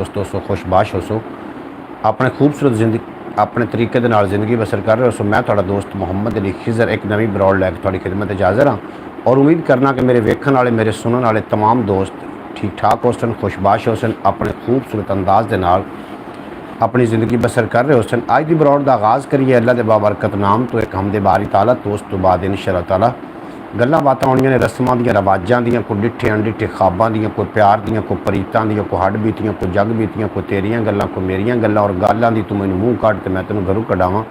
दोस्तों सो खुशबाश हो सो अपने खूबसूरत जिंदगी अपने तरीके दे नाल जिंदगी बसर कर रहे हो सो। मैं तुहाडा दोस्त मुहम्मद अली खिजर एक नवी बरौड़ लैके तुहाडी खिदमत हाज़र हाँ और उम्मीद करना कि मेरे वेखण वाले मेरे सुनने वाले तमाम दोस्त ठीक ठाक हो सन, खुशबाश हो सन, अपने खूबसूरत अंदाज के नाल अपनी ज़िंदगी बसर कर रहे हो सन। अज की बरौड़ का आगाज़ करिए अल्लाह के बाबरकत नाम तो एक हमदे बारी ताला तो उस तो बाद इंशाअल्लाह ताला गल्लां बातां होणियां ने रस्मां दियां रवाजां दियां, कोई डिठे अनडिठे ख्वाबां दियां, कोई प्यार दियां, कोई प्रीतां दियां, कोई हड बीतियां, कोई जग बीतियां, कोई तेरियां गल्लां, कोई मेरियां गल्लां और गल्लां दी तू मैनूं मूँह कढ ते मैं तैनूं घरों कढावां।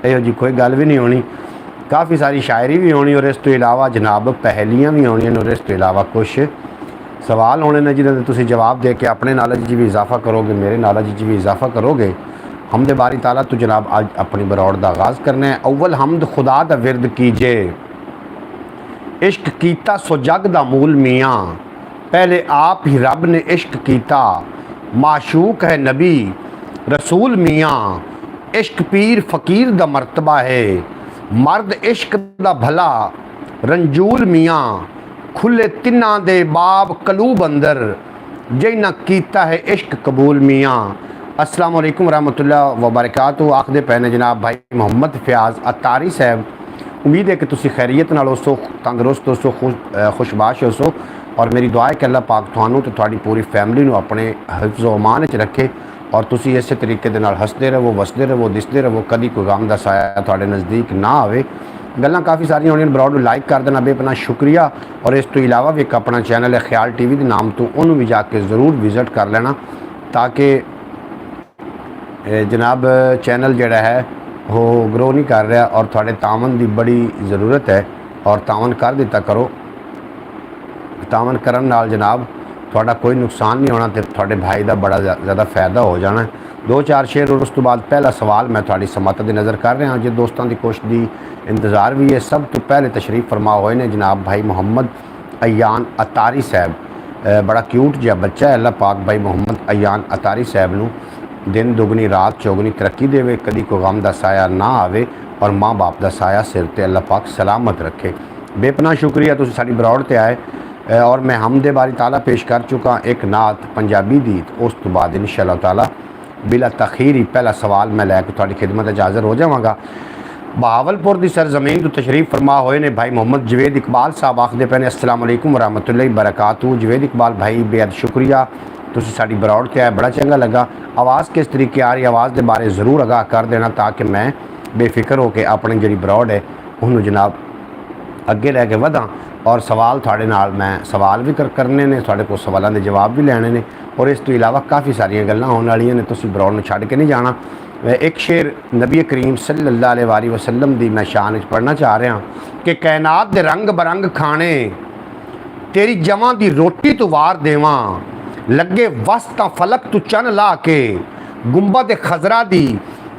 इहो जी कोई गल भी नहीं होनी। काफ़ी सारी शायरी भी होनी और इस तो इलावा जनाब पहलियां भी होनियां और इस तो इलावा कुछ सवाल होने ने जिन्हें तुसीं जवाब दे के अपने नॉलेज भी इजाफा करोगे, मेरे नॉलेज भी इजाफा करोगे। हमदे बारी ताला तो जनाब अज अपनी बरौड़ का आगाज़ करना है। अव्वल हमद खुदा दा विरद कीजे, इश्क कीता सो जग दा मूल मियाँ, पहले आप ही रब ने इश्क कीता, माशूक है नबी रसूल मियाँ, इश्क पीर फ़कीर दा मरतबा है, मर्द इश्क दा भला रंजूल मियाँ, खुले तिन्ना दे बाब कलूब अंदर, जिन्ना कीता है इश्क कबूल मियाँ। अस्सलाम वालेकुम रहमतुल्लाह व बरकातहू। आखदे पे ने जनाब भाई मुहम्मद फयाज अतारी साहब, उम्मीद है कि तुसी खैरियत नाल होसो, तंदरुस्त होसो, खुशबाश होसो और मेरी दुआ है कि अल्लाह पाक तुहानू तो तुहाडी पूरी फैमिली नू अपने हिफ्ज़ व अमान च रखे और तुसी इस तरीके दे नाल हसदे रहो, वसदे रहो, दिसदे रहो, कदी कोई गम दा साया तुहाडे नज़दीक ना आवे। गल्लां काफ़ी सारियां होणियां, बरौड़ नू लाइक कर देना बेपना शुक्रिया और इस तो इलावा भी एक अपना चैनल है ख्याल टीवी के नाम तो उन्होंने भी जाके ज़रूर विजिट कर लेना ताकि जनाब चैनल जोड़ा है वो ग्रो नहीं कर रहा और थोड़े तावन की बड़ी ज़रूरत है और तावन कर दिता करो। तावन करन नाल जनाब थोड़ा कोई नुकसान नहीं होना तो थोड़े भाई का बड़ा ज़्यादा फ़ायदा हो जाना है। दो चार शेर और उस तो बाद पहला सवाल मैं थोड़ी समात की नज़र कर रहा जो दोस्तों की कोशिश की इंतज़ार भी है। सब तो पहले तशरीफ़ फरमा हुए ने जनाब भाई मुहम्मद अयान अतारी साहब, बड़ा क्यूट जहा बच्चा है। अल्लाह पाक भाई मुहम्मद अयान अतारी साहब नूं दिन दुगनी रात चौगनी तरक्की देवे, कदी कोई गम का साया ना आवे और माँ बाप का साया सिर ते अल्लाह पाक सलामत रखे। बेपना शुक्रिया तुसीं साडी बरौड़ ते आए और मैं हमदे बारी ताला पेश कर चुका एक नात पंजाबी दी। उस तो बाद इंशाअल्लाह ताला बिला तखीर ही पहला सवाल मैं लैके तुहाडी खिदमत हाज़र हो जावांगा। बहावलपुर की सरजमीन तो तशरीफ़ फरमा होए ने भाई मुहम्मद जवेद इकबाल साहब, आखदे पे ने अस्सलाम वालेकुम व रहमतुल्लाहि बरकातहू। जवेद इकबाल भाई बेहद शुक्रिया, तुसीं साडी बरौड़ ते आए, बड़ा चंगा लगा। आवाज़ किस तरीके आ रही, आवाज़ के बारे ज़रूर आगाह कर देना ताकि मैं बेफिक्र होकर अपनी जी बरौड़ है उन्होंने जनाब अगे लैके वधा और सवाल थोड़े नाल मैं सवाल भी करने ने, थोड़े को सवालों के जवाब भी लैने ने और इस तो इलावा काफ़ी सारिया गल्लां होने वालियां ने। तुसीं बरौड़ नूं छड्ड के नहीं जाना। एक शेर नबी करीम सल्लल्लाहु अलैहि वसल्लम दी मैं शान पढ़ना चाह रहा कि कायनात दे रंग बरंग खाने, तेरी जवां दी रोटी तू वार देवां, लगे वस तां फलक तू चन ला के, गुंबद खजरा दी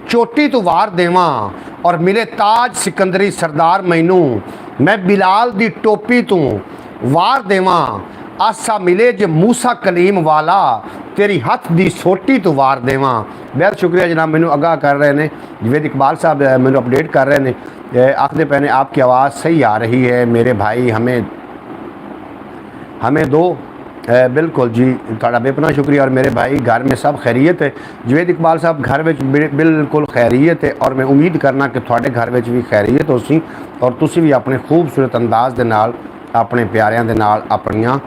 चोटी तू वार देवां और मिले ताज सिकंदरी सरदार मैनू, मैं बिलाल दी टोपी तू वार देवां, आसा मिले जे मूसा कलीम वाला, तेरी हथ दी सोटी तो वार देवां। बहुत शुक्रिया जनाब, मैनू आगाह कर रहे हैं जवेद इकबाल साहब, मैनू अपडेट कर रहे हैं, आखदे पे ने आपकी आवाज़ सही आ रही है मेरे भाई, हमें दो। बिल्कुल जी, थोड़ा बेपना शुक्रिया और मेरे भाई घर में सब खैरियत है। जवेद इकबाल साहब घर में बिल्कुल खैरियत है और मैं उम्मीद करना कि थोड़े घर में भी खैरियत हो सी और तुसी भी अपने खूबसूरत अंदाज के नाल अपने प्यारियां दे नाल अपनियां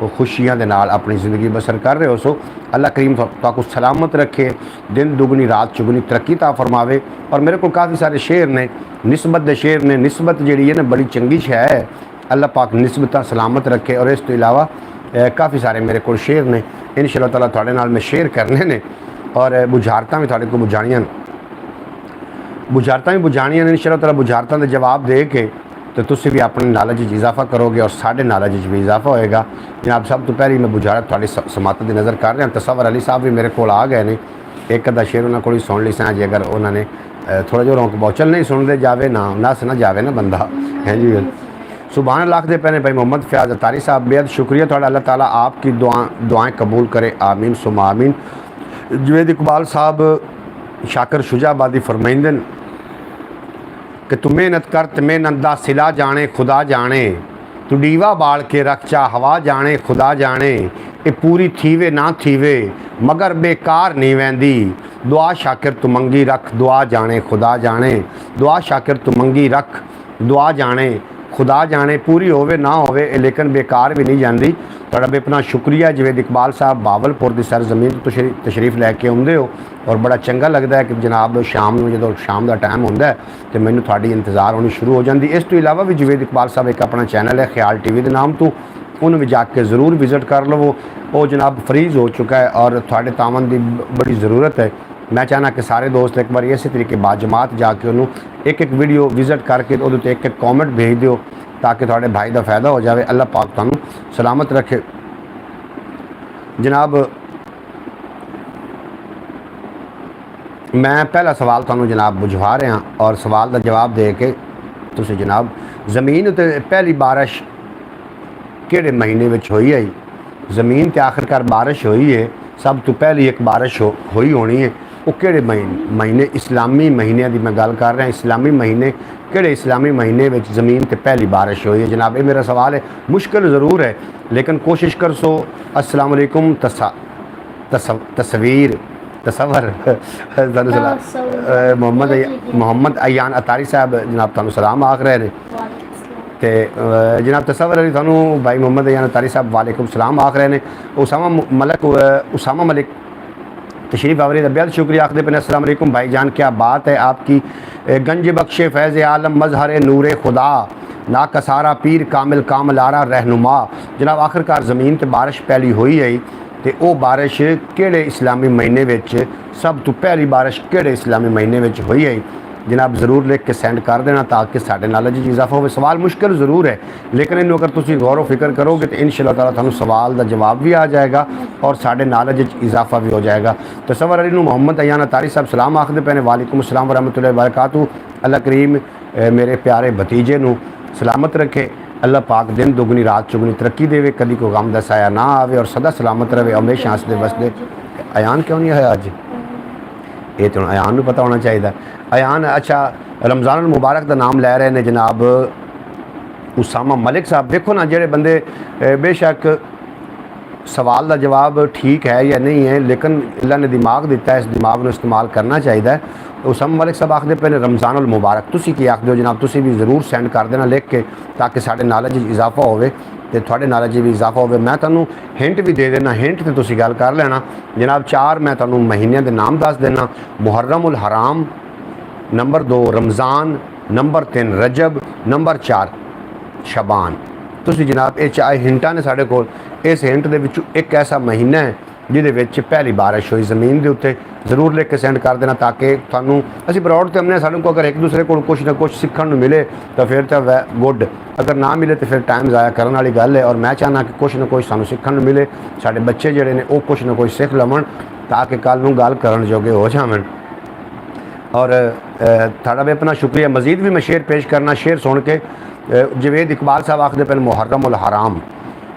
खुशियां दे नाल अपनी ज़िंदगी बसर कर रहे हो सो। अल्लाह करीम तुहानू सलामत रखे, दिन दुगनी रात चुगनी तरक्की ता फरमावे। और मेरे को काफ़ी सारे शेर ने, निस्बत दे शेर ने, निस्बत जी है ना बड़ी चंगी शै है, अल्लाह पाक निस्बत सलामत रखे। और इस तो इलावा काफ़ी सारे मेरे को शेर ने इंशाअल्लाह ताला थोड़े नाल मैं शेयर करने ने और बुझारतां भी थोड़े को बुझाणियां ने इंशाअल्लाह ताला। बुझारतां दे जवाब दे के तो तुसी भी अपने नॉलेज इजाफा करोगे और साढ़े नॉलेज भी इजाफा होएगा। जनाब सब तो पहले मैं बुझारत थोड़ी समात की नज़र कर रहा। तसव्वुर अली साहब भी मेरे को आ गए ने, एक अद्धा शेर उन्होंने को सुन ली सा, जे अगर उन्होंने थोड़ा जो रोक बौचल नहीं सुनते जावे ना नस ना जावे ना बंदा है जी। सुबहान अल्लाह दे पैने भाई मोहम्मद फयाज अतारी साहब, बेहद शुक्रिया थोड़ा, अल्लाह ताला आपकी दुआएं कबूल करे, आमीन सुमा आमीन। जवेद इकबाल साहब शाकर शुजाबादी फरमाइंदन कि तू मेहनत कर ते मेहनत दा सिला जाने खुदा जाने, तू डीवा बाल के रख चा हवा जाने खुदा जाने, ये पूरी थीवे ना थीवे मगर बेकार नहीं वैंदी। दुआ शाकिर तू मंगी रख दुआ जाने खुदा जाने, दुआ शाकिर तू मंगी रख दुआ जाने खुदा जाने, पूरी होवे ना होवे लेकिन बेकार भी नहीं जाती। तुहाडा बेपना शुक्रिया जवेद इकबाल साहब बावलपुर की सरजमीन तो तशरीफ लैके आउंदे हो और बड़ा चंगा लगता है कि जनाब शाम को जो शाम का टाइम होंदा है तो मैनू थोड़ी इंतज़ार होनी शुरू हो जाती। इस तो इलावा भी जवेद इकबाल साहब एक अपना चैनल है ख्याल टीवी के नाम तो उन्होंने भी जाके ज़रूर विजिट कर लवो। वो जनाब फ्रीज़ हो चुका है और थोड़े तावन की बड़ी ज़रूरत है। मैं चाहना कि सारे दोस्त एक बार इसी तरीके बाजमात जाके उन्होंने एक वीडियो विजिट करके वो एक कॉमेंट भेज दो ताकि थोड़े भाई का फायदा हो जाए। अल्लाह पाक तुहानू सलामत रखे। जनाब मैं पहला सवाल तुहानू जनाब बुझवा रहा और सवाल का जवाब दे के तुसी जनाब ज़मीन ते पहली बारिश किहड़े महीने विच होई है? ज़मीन ते आखिरकार बारिश हुई है, सब तो पहली एक बारिश हुई होनी है। वो किहड़े महीने इस्लामी महीनों की मैं गल कर रहा। इस्लामी महीने किहड़े इस्लामी महीने विच ज़मीन ते पहली बारिश हुई है? जनाब ये मेरा सवाल है, मुश्किल ज़रूर है लेकिन कोशिश कर सो। अस्सलाम वालेकुम तसव्वुर मोहम्मद अयान अतारी साहब जनाब तुहानू सलाम आख रहे हैं। तो जनाब तसव्वुर अली थानू भाई मोहम्मद अयान अतारी साहब वालेकुम सलाम आख रहे हैं। उसामा मलिक तशरीफ़ आवरी का बेहद शुक्रिया आखदे पे। अस्सलाम वालेकुम भाईजान, क्या बात है आपकी। गंज बख्शे फैज़ आलम मजहर नूर खुदा ना कसारा पीर कामिल कामलारा रहनुमा। जनाब आखिरकार ज़मीन ते बारिश पहली हुई है तो वो बारिश किहड़े इस्लामी महीने विच सब तो पहली बारिश किहड़े इस्लामी महीने विच हुई है? जनाब ज़रूर लिख के सेंड कर देना ताकि साढ़े नॉलेज इजाफा हो। सवाल मुश्किल ज़रूर है लेकिन इन्हों अगर तुम गौर फिक्र करोगे तो इंशाअल्लाह ताला थानू सवाल का जवाब भी आ जाएगा और साढ़े नॉलेज इजाफा भी हो जाएगा। तो तसव्वुर अली मोहम्मद अयान अतारी साहब सलाम आखदे पे ने। वालेकुम अस्सलाम व रहमतुल्लाहि व बरकातहू। अल्लाह करीम मेरे प्यारे भतीजे नू सलामत रखे। अल्लाह पाक दिन दुगनी रात चुगनी तरक्की देवे, कभी कोई गम दा साया ना आवे और सदा सलामत रहे हमेशा हंसदे वसदे। अयान क्यों नहीं है अज? ये तो अयान नू पता होना चाहिए। अयान अच्छा रमज़ान मुबारक का नाम लै रहे हैं जनाब उसामा मलिक साहब। देखो ना जेडे बंदे बेशक सवाल का जवाब ठीक है या नहीं है लेकिन अल्लाह ने दिमाग दिता है, इस दिमाग को इस्तेमाल करना चाहिए। उसामा मलिक साहब आखते पे रमज़ान मुबारक, तुसी की आखदे हो जनाब? तुसी भी ज़रूर सेंड कर देना लिख के ताकि साढ़े नॉलेज इजाफा होवे तो थोड़े नॉलेज भी इजाफा होवे। मैं तुहानू हिंट भी दे देना, हिंट तो तुसी गल कर लेना जनाब। 4 मैं तुहानू महीनों के नाम दस देना। मुहर्रम उल हराम, नंबर 2 रमज़ान, नंबर 3 रजब, नंबर 4 शबान। तुसी जनाब ये चाहे हिंटा ने साढ़े कोल, इस हिंट दे विचों एक ऐसा महीना है जिहदे विच पहली बारिश हुई ज़मीन के उत्ते। ज़रूर लिख के सेंड कर देना ताकि थानू असीं प्राउड तो हमने साढ़े को अगर एक दूसरे को कुछ ना कुछ सीखने मिले तो फिर तो गुड, अगर ना मिले तो फिर टाइम ज़ाया करने वाली गल है। और मैं चाहना कि कुछ ना कुछ सानू सीखने मिले, साढ़े बच्चे जिहड़े ने वो कुछ ना कुछ सीख लवन ताकि कल नूं गल करन जोगे हो जावन। और थाड़ा भी अपना शुक्रिया। मज़ीद भी मैं शेर पेश करना, शेर सुन के जवेद इकबाल साहब आखदे पे मुहर्रम उल हराम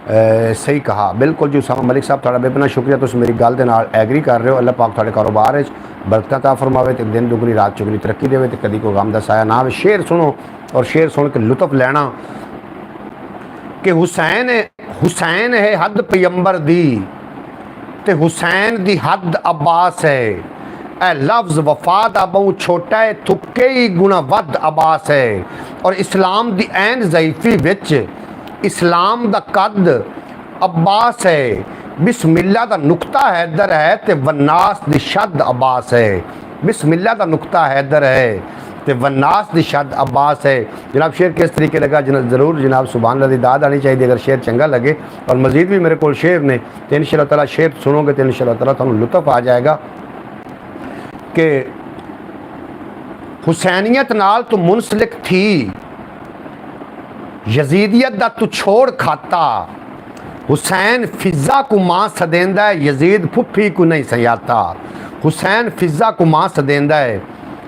सही कहा बिल्कुल जी। उसामा मलिक साहब थोड़ा बेपना शुक्रिया, तुम मेरी गल के नाल एग्री कर रहे हो। अल्लाह पाक थोड़े कारोबार बरकत अता फरमावे तो दिन दुगनी रात चुगनी तरक्की देवे तो कभी कोई गम दा साया ना आवे। शेर सुनो और शेर सुन के लुत्फ लेना कि हुसैन है हद पैगंबर दी ते हुसैन दी हद अब्बास है। ए लफ्ज़ वफा दा बहु छोटा है थुके ही गुणा वध अब्बास है। और इस्लाम दी ऐन ज़ईफ़ी विच इस्लाम दा कद अब्बास है। बिस्मिल्ला दा नुक्ता हैदर है ते वन्नास दी शद अब्बास है। बिस्मिल्ला दा नुक्ता हैदर है तो वन्नास दी शद अब्बास है। जनाब शेर किस तरीके लगा ज़रूर जनाब सुभान अल्लाह दी दाद आनी चाहिए अगर शेर चंगा लगे। और मज़ीद भी मेरे को शेर ने तो इंशाअल्लाह ताला शेर सुनोगे तो इंशाअल्लाह ताला तुहानू लुत्फ आ जाएगा कि हुसैनियत नाल तो मुंसलिक थी, यजीदियत दा तू छोड़ खाता। हुसैन फिज़ा को मां सदेंदा है, यजीद फुफी को नहीं सयाता। हुसैन फिज़ा को मां सदेंदा है,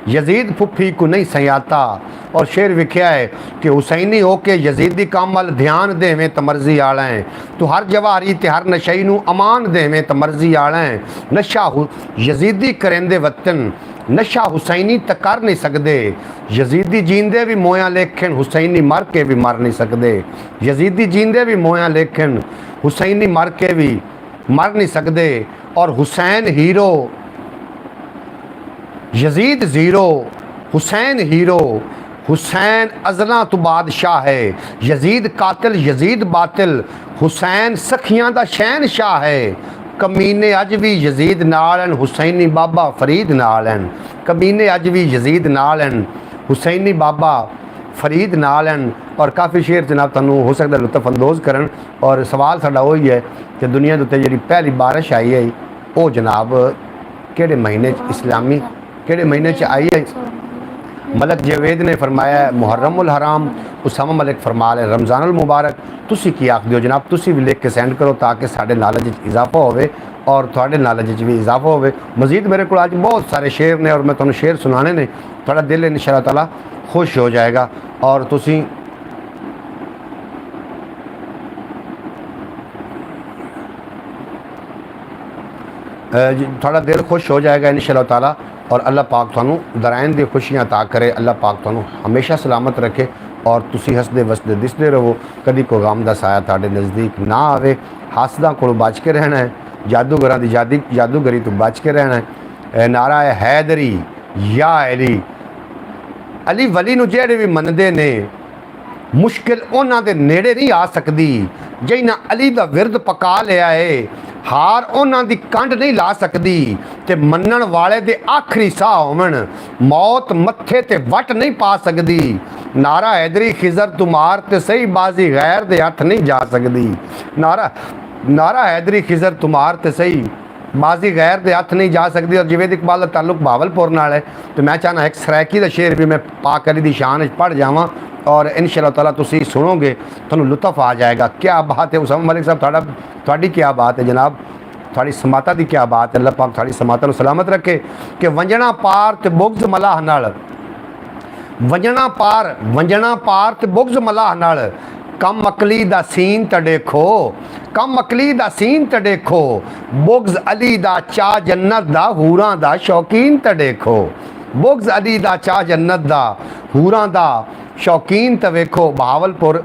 यजीद फुफी को नहीं सयाता। और शेर विख्या है कि हुसैनी हो के यजीदी काम वाल ध्यान देवें तो मर्जी आलें, तो हर जवारी ते हर नशई नू अमान देवें तो मर्जी आलें। नशा यजीदी करेंदे वतन, नशा हुसैनी तो कर नहीं सकते। यजीदी जींदे भी मोया लेखन, हुसैनी मर के भी मर नहीं सकते। यजीदी जींदे भी मोया लेखन, हुसैनी मर के भी मर नहीं सकते। और Hussain hero, Yazid zero, Hussain hero. Hussain अज़ला तो बादशाह है, यजीद कातिल, यजीद बातिल। हुसैन सखियां दा शहनशाह है। कमीने अज भी यजीद नाल हैं, हुसैनी बाबा फरीद नाल हैं। कमीने अज भी यजीद नाल हैं, हुसैनी बाबा फरीद नाल हैं। और काफ़ी शेर जनाब तुहानू हो सकता लुत्फ अंदोज़ करन। और सवाल साडा वही है कि दुनिया के उत्ते जिहड़ी पहली बारिश आई है वो जनाब किहड़े महीने इस्लामी किहड़े महीने च आई है? मलक जवेद ने फरमाया है मुहर्रमुल हराम, उसामा मलिक फरमा रहे रमज़ानुल मुबारक। तुसी की आख दिओ जनाब, तुसी भी लिख के सेंड करो ताकि साढ़े नॉलेज इजाफा होवे और थोड़े नॉलेज भी इजाफा होवे। मजीद मेरे को आज बहुत सारे शेर ने और मैं तुहानू शेर सुनाने ने, थोड़ा दिल इंशाअल्लाह ताला खुश हो जाएगा। और तुसी थोड़ा दिल खुश हो जाएगा इंशाअल्लाह ताला। और अल्लाह पाक थानू दराइन दी खुशियां अता करे, अल्लाह पाक थानू हमेशा सलामत रखे और तुसी हसदे वसदे दिसदे रहो। कभी कोई गम दा साया तुहाडे नज़दीक ना आवे। हासदा को बच के रहना है, जादूगरां दी जादूगरी तो बच के रहना है। नारा है हैदरी या अली, अली वली नू जेड़े भी मनदे ने मुश्किल उन्हां दे नेड़े नहीं आ सकदी। जिन्हां अली दा विरद पका लिया है हार उन्हां दी कंड नहीं ला सकदी। ते मनण वाले दे आखिरी साह होवन, मौत मत्थे ते वट नहीं पा सकदी। नारा हैदरी खिजर तुमार ते सही बाजी गैर दे हथ नहीं जा सकदी। नारा हैदरी खिजर तुमार ते सही बाजी गैर दे हथ नहीं जा सकती। और जवेद इकबाल का ताल्लुक भावलपुर नाल है तो मैं चाहना एक सरायकी का शेर भी मैं पाक अली दी शान पढ़ जावां और इंशाअल्लाह ताला तुसी सुनोगे तुहानू लुत्फ आ जाएगा। क्या बात है उसामा मलिक साहब, थोड़ी क्या बात है जनाब, थोड़ी समाता की क्या बात है। अल्लाह पाक थोड़ी समाता नू सलामत रखे। कि वंजना पार ते बुग़्ज़ मलाह नाल, वंजना पार ते बुग़्ज़ मलाह नाल, कम अकली दा सीन ते देखो, कम अकली दा सीन ते देखो। बुग़्ज़ अली दा चा जन्नत दा हूरां दा शौकीन ते देखो। बुग़्ज़ अली दा चा जन्नत दा हूरां दा शौकीन ते वेखो। बहावलपुर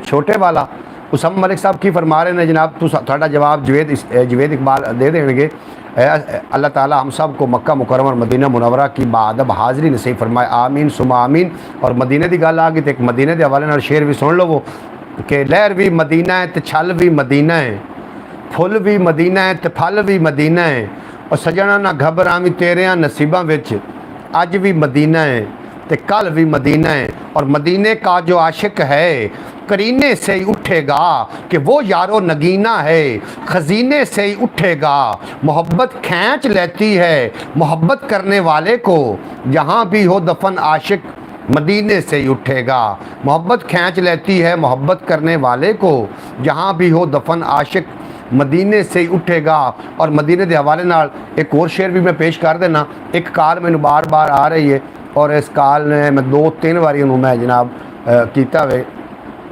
छोटे वाला उसामा मलिक साहब की फरमा रहे हैं जनाब, थोड़ा जवाब जवेद इकबाल दे देंगे। अल्लाह ताला हम सब को मक्का मुकर्रम और मदीना मुनव्वरा की बादब हाज़री नसीब फरमाए, आमीन सुमा आमीन। और मदीने की गल आ गई तो एक मदीने के हवाले नाल शेर भी सुन लो वो कि लहर भी मदीना है तो छल भी मदीना है, फुल भी मदीना है तो फल भी मदीना है। और सजना ना घबरावी तेरिया नसीबों विच, अज भी मदीना है तो कल भी मदीना है। और मदीने का जो आशिक है करीने से ही उठेगा कि वो यारो नगीना है, खजीने से ही उठेगा। मोहब्बत खींच लेती है मोहब्बत करने वाले को, जहाँ भी हो दफन आशिक मदीने से ही उठेगा। मोहब्बत खींच लेती है मोहब्बत करने वाले को, जहाँ भी हो दफन आशिक मदीने से ही उठेगा। और मदीने के हवाले नाल एक और शेर भी मैं पेश कर देना। एक काल मैनू बार बार आ रही है और इस काल ने मैं 2-3 बारी उन्होंने मैं जनाब किया वे।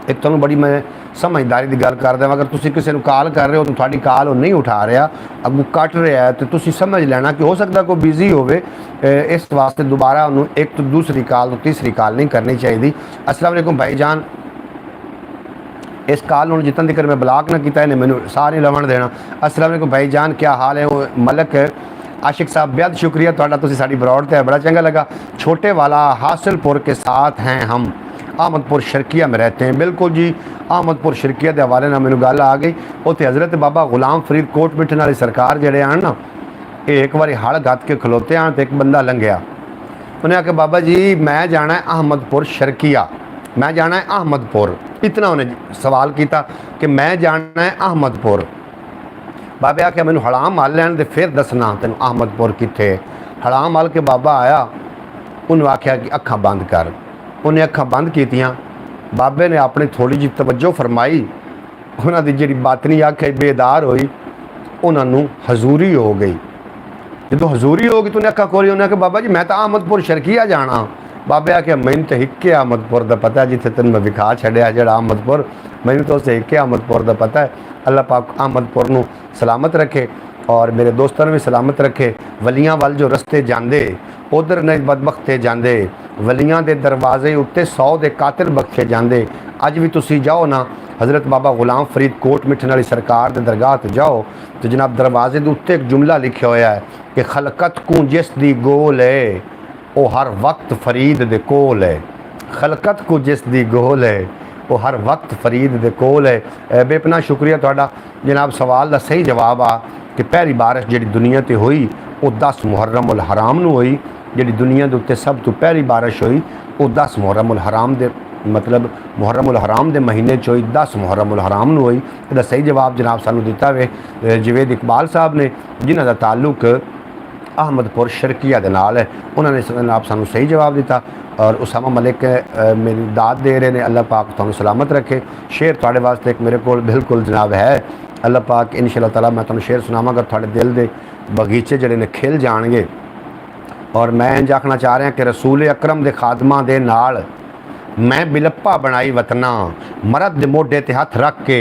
एक तुहानू बड़ी मैं समझदारी की गल कर दें, अगर तुसी किसी को कॉल कर रहे हो तो थोड़ी कॉल नहीं उठा रहा, अगू कट रहा है तो तुसी समझ लेना कि हो सकता कोई बिजी होवे। इस वास्ते दोबारा उन्होंने एक तो दूसरी कॉल तो तीसरी कॉल नहीं करनी चाहिए। अस्सलाम वालेकुम भाईजान, इस कॉल में जितन तक मैं ब्लॉक ना किया इन्हें मैंने सारे लवण देना। अस्सलाम वालेकुम भाईजान, क्या हाल है? वो मलक आशिक साहब बेहद शुक्रिया थोड़ा, तुसी साडी ब्रॉड ते बड़ा चंगा लगा। छोटे वाला हासिलपुर के साथ हैं हम, अहमदपुर शर्किया में रहते हैं। बिल्कुल जी, अहमदपुर शर्किया के हवाले ना मैंने गल आ गई। उत्थे हज़रत बाबा गुलाम फरीद कोट मिठन वाली सरकार जड़े आन ना, एक बार हड़ गत के खलोते आन तो एक बंदा लंघिया, उन्हें आके बाबा जी मैं जाना है अहमदपुर शर्किया, मैं जाना है अहमदपुर। इतना उन्हें सवाल किया कि मैं जाना है अहमदपुर। बाबे आख्या मैनू हड़ाम मल लैन दे फिर दसना तेन अहमदपुर कित्थे। हड़ाम मल के बाबा आया, उन्होंने आख्या कि अखां बंद कर। उन्हें अखां बंद कीतियां। बाबे ने अपनी थोड़ी जी तवज्जो फरमाई, उन्होंने जी बातनी आख्या बेदार हुई, उन्होंने हजूरी हो गई। जो हजूरी होगी तो उन्हें अखा खोली, उन्हें आख्या बाबा जी मैं तो अहमदपुर शर्किया जाना। बाबे आख्या मैंने तो हिक्के अहमदपुर का पता है, जिथे तेन मैं विखा छड़िया जो अहमदपुर, मैंने तो उस हिक्के अहमदपुर का पता है। अल्लाह पाक अहमदपुर को सलामत रखे और मेरे दोस्तों ने भी सलामत रखे। वलियां वाल जो रस्ते जाते उधर नहीं बदबख्ते जाते, वलियां के दरवाजे उत्ते 100 के कातिल बख्शे जाते। अज भी तुसी जाओ ना हज़रत बाबा गुलाम फरीद कोट मिठन वाली सरकार के दरगाह ते जाओ तो जनाब दरवाजे के उत्ते एक जुमला लिखा होया है कि खलकत को जिस दी गोल है वो हर वक्त फरीद दे कोल है। खलकत को जिस दी गोल है वो हर वक्त फरीद दे कोल है। बेपना शुक्रिया तुहाडा जनाब, सवाल का सही जवाब आ कि पहली बारिश जी दुनिया ते हुई वो 10 मुहर्रम उल हराम नूं हुई। जी दुनिया के उत्ते सब तो पहली बारिश हुई वो 10 मुहर्रम उल हराम दे मतलब मुहर्रम उल हराम के महीने च हुई, 10 मुहर्रम उल हराम नूं हुई। इसका सही जवाब जनाब सानू दिता वे जवेद इकबाल साहब ने, जिन्हां दा ताल्लुक अहमदपुर शर्किया के नाल है। उन्होंने जनाब सानू सही जवाब दिता और उसामा मलिक मेरी दाद दे रहे हैं। अल्लाह पाक तुहानू सलामत रखे। शेर तुहाडे वास्ते एक मेरे को बिल्कुल जनाब है, अल्लाह पाक इंशाअल्लाह ताला मैं तुहानू शेर सुनावांगा, तुहाडे दिल के बगीचे जिहड़े ने खिल जाणगे। और मैं इंज आखना चाह रहा कि रसूल अकरम के खादमां दे नाल मैं बिलप्पा बनाई वतना, मरद दे मोढे ते हथ रख के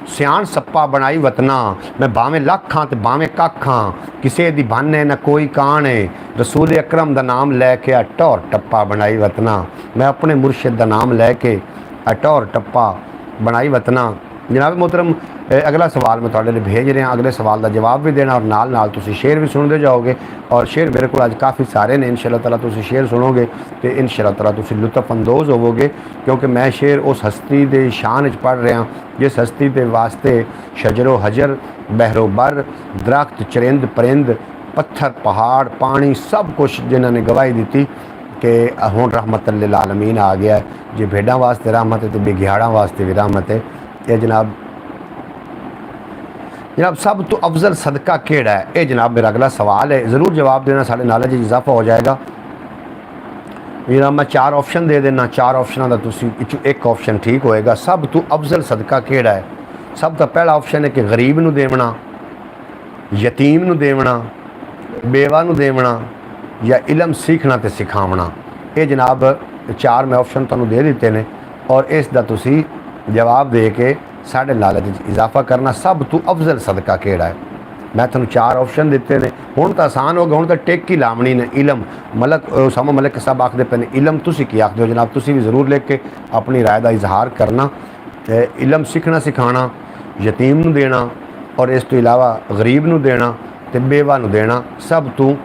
सियाण सप्पा बनाई वतना। मैं भावें लख हाँ तो भावें कख हाँ, किसे दी भाने न कोई कान है। रसूल अकरम दा नाम लैके अटौर टप्पा बनाई वतना। मैं अपने मुर्शिद दा नाम लैके अटौर टप्पा बनाई वतना। जनाब मोहतरम अगला सवाल मैं तुहाडे लिए भेज रहा, अगले सवाल का जवाब भी देना और नाल नाल तुसीं शेर भी सुनते जाओगे। और शेर मेरे को अज काफ़ी सारे ने, इंशाअल्लाह ताला तुसीं शेर सुनोगे तो इंशाअल्लाह ताला तुसीं लुत्फ अंदोज़ होवोगे, क्योंकि मैं शेर उस हस्ती के शान पढ़ रहा जिस हस्ती के वास्ते शजरो हजर बहरो बर दरख्त चरिंद परिंद पत्थर पहाड़ पानी सब कुछ जिन्होंने गवाही दी कि हुण रहमत लिल आलमीन आ गया। जे भेड़ां वास्ते रहमत है तो बेगिहाड़ां वास्ते भी रहमत है। ये जनाब सब तो अफजल सदका केड़ा है, ये जनाब मेरा अगला सवाल है। ज़रूर जवाब देना, साढ़े नॉलेज इजाफा हो जाएगा। जनाब मैं 4 ऑप्शन दे देना, 4 ऑप्शनों का तुसीं एक ऑप्शन ठीक होएगा। सब तो अफजल सदका केड़ा है? सब तो पहला ऑप्शन है कि गरीब नूं देवना, यतीम नूं देवना, बेवा नूं देवना या इलम सीखना ते सिखावना। ये जनाब 4 मैं ऑप्शन तुहानूं दे दिते ने और इसका तुसीं जवाब दे के साढ़े नॉलेज इजाफा करना। सब तो अफजल सदका केड़ा है? मैं तुहानूं 4 ऑप्शन दिते ने। हुण तो आसान हो गया, हुण तो टेक ही लावनी ने। इलम मलक उसामा मलिक साहब आखदे पे ने इलम तुसीं की आखदे हो जनाब? तुसीं भी ज़रूर लिख के अपनी राय का इजहार करना। इलम सीखना सिखाना, यतीम नूं देना और इस तो इलावा गरीब नूं देना ते बेवा नूं देना। सब तो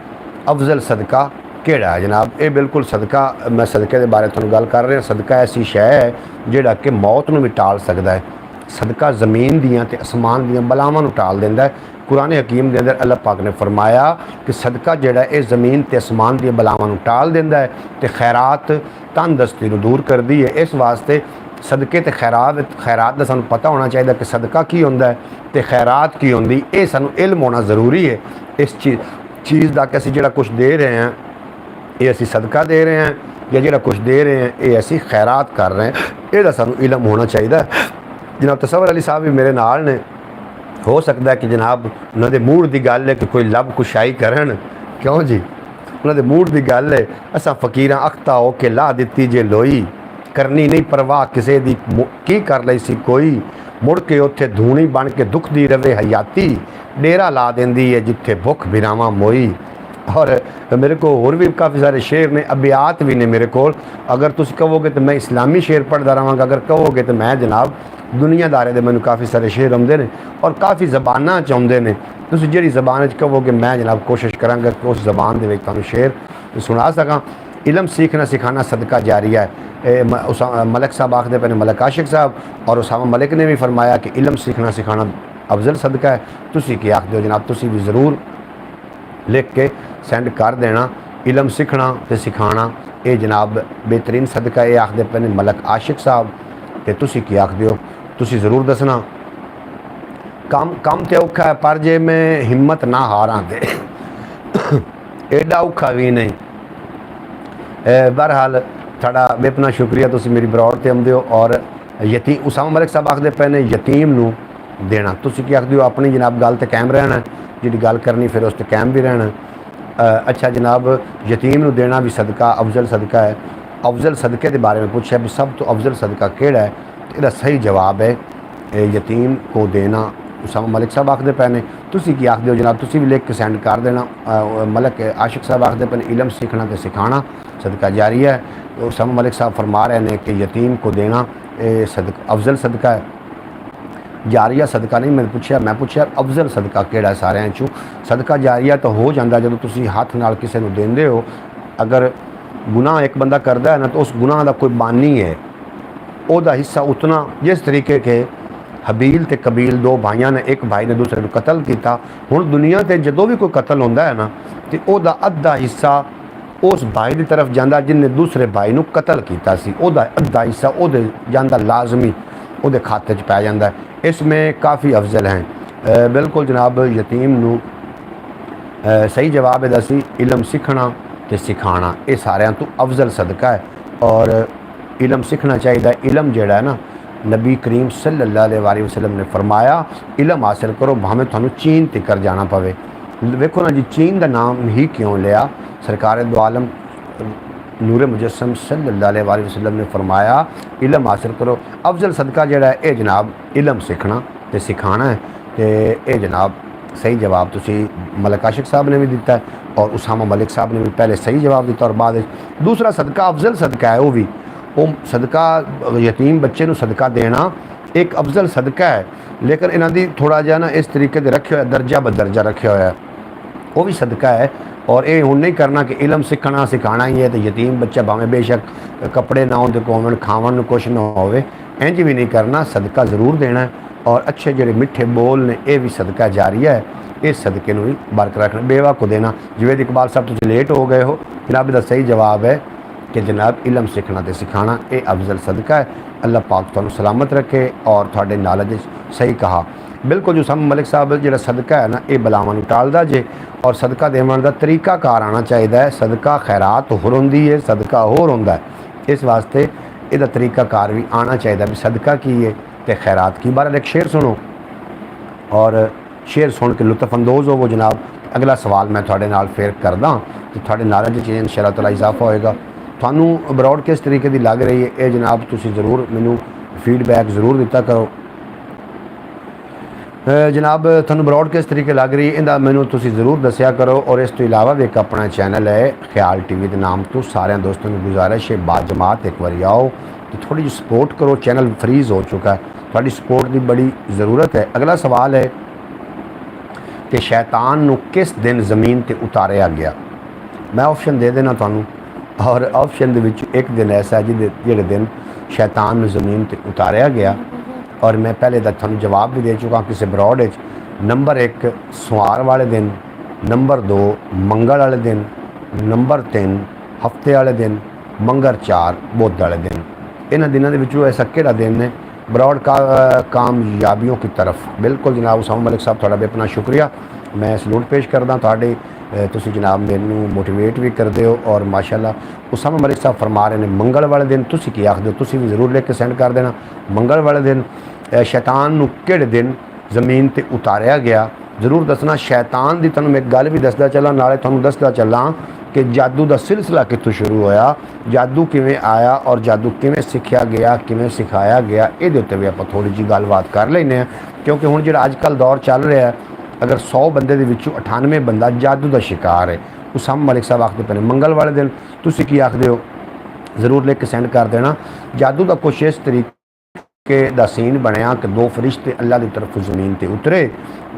अफजल सदका केड़ा है जनाब? ये बिल्कुल सदका, मैं सदके के बारे तुहानूं गल कर रहा। सदका ऐसी शै है जिहड़ा कि मौत नूं भी टाल सकदा है। सदका ज़मीन दियां ते आसमान दियां बलावां नूं टाल दिंदा है। कुरान हकीम के अंदर अल्लाह पाक ने फरमाया कि सदका जिहड़ा है ज़मीन ते आसमान दियां बलावां नूं टाल दिंदा है ते खैरात तंदुरुस्ती नूं दूर करदी है। इस वास्ते सदके ते खैरात का सानूं पता होना चाहिए कि सदका की हुंदा है ते खैरात की हुंदी। ये सानूं इल्म होना ज़रूरी है इस चीज़ का कि असीं जिहड़ा कुछ दे रहे हैं ये असीं सदका दे रहे हैं या जिहड़ा कुछ दे रहे हैं ये असीं खैरात कर रहे हैं। इसदा सानूं इल्म होना चाहिए। जनाब तसव्वुर अली साहब भी मेरे नाल ने। हो सकता है कि जनाब उन्होंने मूड की गल है कि कोई लब कुशाई करन, क्यों जी? उन्होंने मूड की गल है। असा फकीरां अख्ता हो के ला दिती जे लोई, करनी नहीं परवाह किसे दी की कर लई सी कोई। मुड़ के उत्थे धूनी बन के दुख दी रवे हयाती, डेरा ला देंदी है जिथे भुख बिरावां मोई। और मेरे को होर भी काफ़ी सारे शेर ने, अबियात भी ने मेरे को। अगर तुम कहोगे तो मैं इस्लामी शेर पढ़ता रहांगा, अगर कहोगे तो मैं जनाब दुनियादारे दे मैनूं काफ़ी सारे शेर आउंदे ने और काफ़ी ज़बानां च आउंदे ने। तुसीं जिहड़ी ज़बान च कहोगे मैं जनाब कोशिश करांगा कि उस ज़बान दे विच तुहानूं शेर सुना सकां। इलम सीखना सिखाना सदका जारिया है। मलिक साहब आखदे पे ने, मलिक आशिक साहब और उसामा मलिक ने भी फरमाया कि इलम सीखना सिखाना अफजल सदका है। तुसीं की आखदे हो जनाब? तुसीं भी ज़रूर लिख के सेंड कर देना। इलम सीखना ते सिखाना ये जनाब बेहतरीन सदका है, आखदे पे ने मलिक आशिक साहब। ते तुसीं की आखदे हो? तुसीं ज़रूर दसना। काम तो औखा है पर जे मैं हिम्मत ना हारां ते एडा औखा भी नहीं। बहरहाल थोड़ा बेपना शुक्रिया, तुसीं मेरी ब्रॉड ते आउंदे हो। और यतीम उसामा मलिक साहब आखदे पे ने यतीम नूं देना। तुसीं की आखदे हो? अपनी जनाब गल ते कायम रहना, जिहड़ी गल करनी फिर उस ते कायम भी रहना। अच्छा जनाब, यतीम नूं देना भी सदका अफजल सदका है। अफजल सदके के बारे में पूछा भी सब तो अफजल सदका केड़ा है, तो इसका सही जवाब है यतीम को देना। उसामा मलिक साहब आखते पे ने, तुसी की आखते हो जनाब? तुसी भी लिख के सेंड कर देना। मलिक आशिक साहब आखते पे इलम सीखना तो सिखाना सदका जारी है। तो उसामा मलिक साहब फरमा रहे हैं कि यतीम को देना सदका अफजल सदका है, जारिया सदका नहीं। मैं पूछा अफजल सदका केड़ा है सारे चों? सदका जारिया तो हो जाता जो तुसी हाथ नाल किसी को देंदे हो। अगर गुनाह एक बंदा करता है ना, तो उस गुनाह का कोई बानी है, ओदा हिस्सा उतना जिस तरीके के हबील ते कबील दो भाइयों ने, एक भाई ने दूसरे को कतल किया। हुण दुनिया ते जदों भी कोई कतल होंदा है ना, तो ओदा अद्धा हिस्सा उस भाई की तरफ जाता जिन्हें दूसरे भाई को कतल किया सी, ओदा अद्धा हिस्सा ओदे जाता लाजमी ओदे खाते च पै जाता है। इसमें काफ़ी अफजल हैं। बिल्कुल जनाब, यतीम नू सही जवाब है दसी इलम सीखना तो सिखाना, ये सारे तो अफजल सदका है। और इलम सीखना चाहिए। इलम जोड़ा है ना, नबी करीम सल्लल्लाहु अलैहि वसल्लम ने फरमाया इलम हासिल करो भावें थानू चीन तिकर जाना पवे। वेखो ना जी, चीन का नाम ही क्यों लिया? सरकार दो आलम नूर मुजस्सम सल्लल्लाहु अलैहि वसल्लम ने फरमाया इलम हासिल करो। अफजल सदका जोड़ा है ये जनाब इलम सीखना तो सिखाना है। तो ये जनाब सही जवाब तुसी मलिक आशिक साहब ने भी दिता है और उसामा मलिक साहब ने भी पहले सही जवाब दिता। और बाद दूसरा सदका अफजल सदका है, वो सदका यतीम बच्चे को सदका देना एक अफजल सदका है। लेकिन इन्हों की थोड़ा जहा ना इस तरीके से रखे हुआ दर्जा बदर्जा रखे हुआ है, वो भी सदका है। और ये हूँ नहीं करना कि इलम सीखना सिखाना ही है तो यतीम बच्चा भावें बेशक कपड़े ना होते होवन खावन कुछ ना हो, इंज भी नहीं करना। सदका ज़रूर देना है। और अच्छे जोड़े मिठे बोल ने यह भी सदका जारी है, इस सदके भी बरकरार रखना। बेवा को देना, जवेद इकबाल साहब तुम लेट हो गए हो, जनाब का सही जवाब है कि जनाब इलम सीखना तो सिखाना ये अफजल सदका है। अल्लाह पाक तुहानू सलामत रखे और थोड़े नॉलेज सही कहा। बिल्कुल जो उसामा मलिक साहब जो सदका है ना, ये बलावां टालदा जे। और सदका देवन का तरीकाकार आना चाहिए। सदका खैरात होर होंदी है, सदका होर होंदा है, इस वास्ते यदा तरीकाकार भी आना चाहिए भी सदका की है तो खैरात की। बार एक शेर सुनो और शेर सुन के लुत्फअंदोज़ हो वो जनाब। अगला सवाल मैं थोड़े नाल फिर करदा तो थोड़े नॉलेज इंशाअल्लाह ताला इजाफा होएगा। थानू अब्रॉड किस तरीके की लग रही है ये जनाब तुसी ज़रूर मैनू फीडबैक ज़रूर दिता करो। जनाब थानू अब्रॉड किस तरीके लग रही है इहदा मैनू तुसी ज़रूर दसिया करो। और इस तो इलावा भी एक अपना चैनल है ख्याल टीवी के नाम तो सारे दोस्तों की गुजारिश है बाजमात एक बार आओ तो थोड़ी जी सपोर्ट करो। चैनल फ्रीज़ हो चुका है, थोड़ी सपोर्ट की बड़ी ज़रूरत है। अगला सवाल है कि शैतान नू किस दिन ज़मीन ते उतारिया गया? मैं ऑप्शन दे देना थानू और ऑप्शन के एक दिन ऐसा है जिहड़े दिन शैतान नू ज़मीन ते उतारिया गया। और मैं पहले तो थानू जवाब भी दे चुका किसी ब्रॉड। नंबर 1 सोमवार वाले दिन, नंबर 2 मंगल वाले दिन, नंबर 3 हफ्ते वाले दिन, मंगर 4 बुध वाले दिन। इन्होंने दिनों के ऐसा किहड़ा दिन है ब्रॉड का कामयाबियों की तरफ? बिल्कुल जनाब उसामा मलिक साहब थोड़ा भी अपना शुक्रिया, मैं सलूट पेश करदा थोड़े। तुसी जनाब मैनू मोटिवेट भी करते हो और माशाअल्लाह उसामा मलिक साहब फरमा रहे हैं मंगल वाले दिन। तुसी की आखदे हो? तुसी भी ज़रूर लिख के सेंड कर देना। मंगल वाले दिन शैतान नू किहड़े दिन ज़मीन ते उतारिया गया ज़रूर दसना। शैतान की तुहानू मैं एक गल भी दसदा चला, नाले तुहानू दसदा चला कि जादू का सिलसिला कितों शुरू होया, जादू किवें आया और जादू किवें सीखा गया, किवें सिखाया गया, ये उत्ते भी आप थोड़ी जी गलबात कर लें। क्योंकि हुण जिहड़ा अजकल दौर चल रहा है, अगर 100 बंदे दे विचों 98 बंदा जादू का शिकार है। उसामा मलिक साहब आखते पे मंगल वाले दिन, तुसी की आखदे हो? ज़रूर लिख के सेंड कर देना। जादू का कुछ इस तरीके दा सीन बनया कि 2 फरिश्ते अल्लाह की तरफ ज़मीन ते उतरे,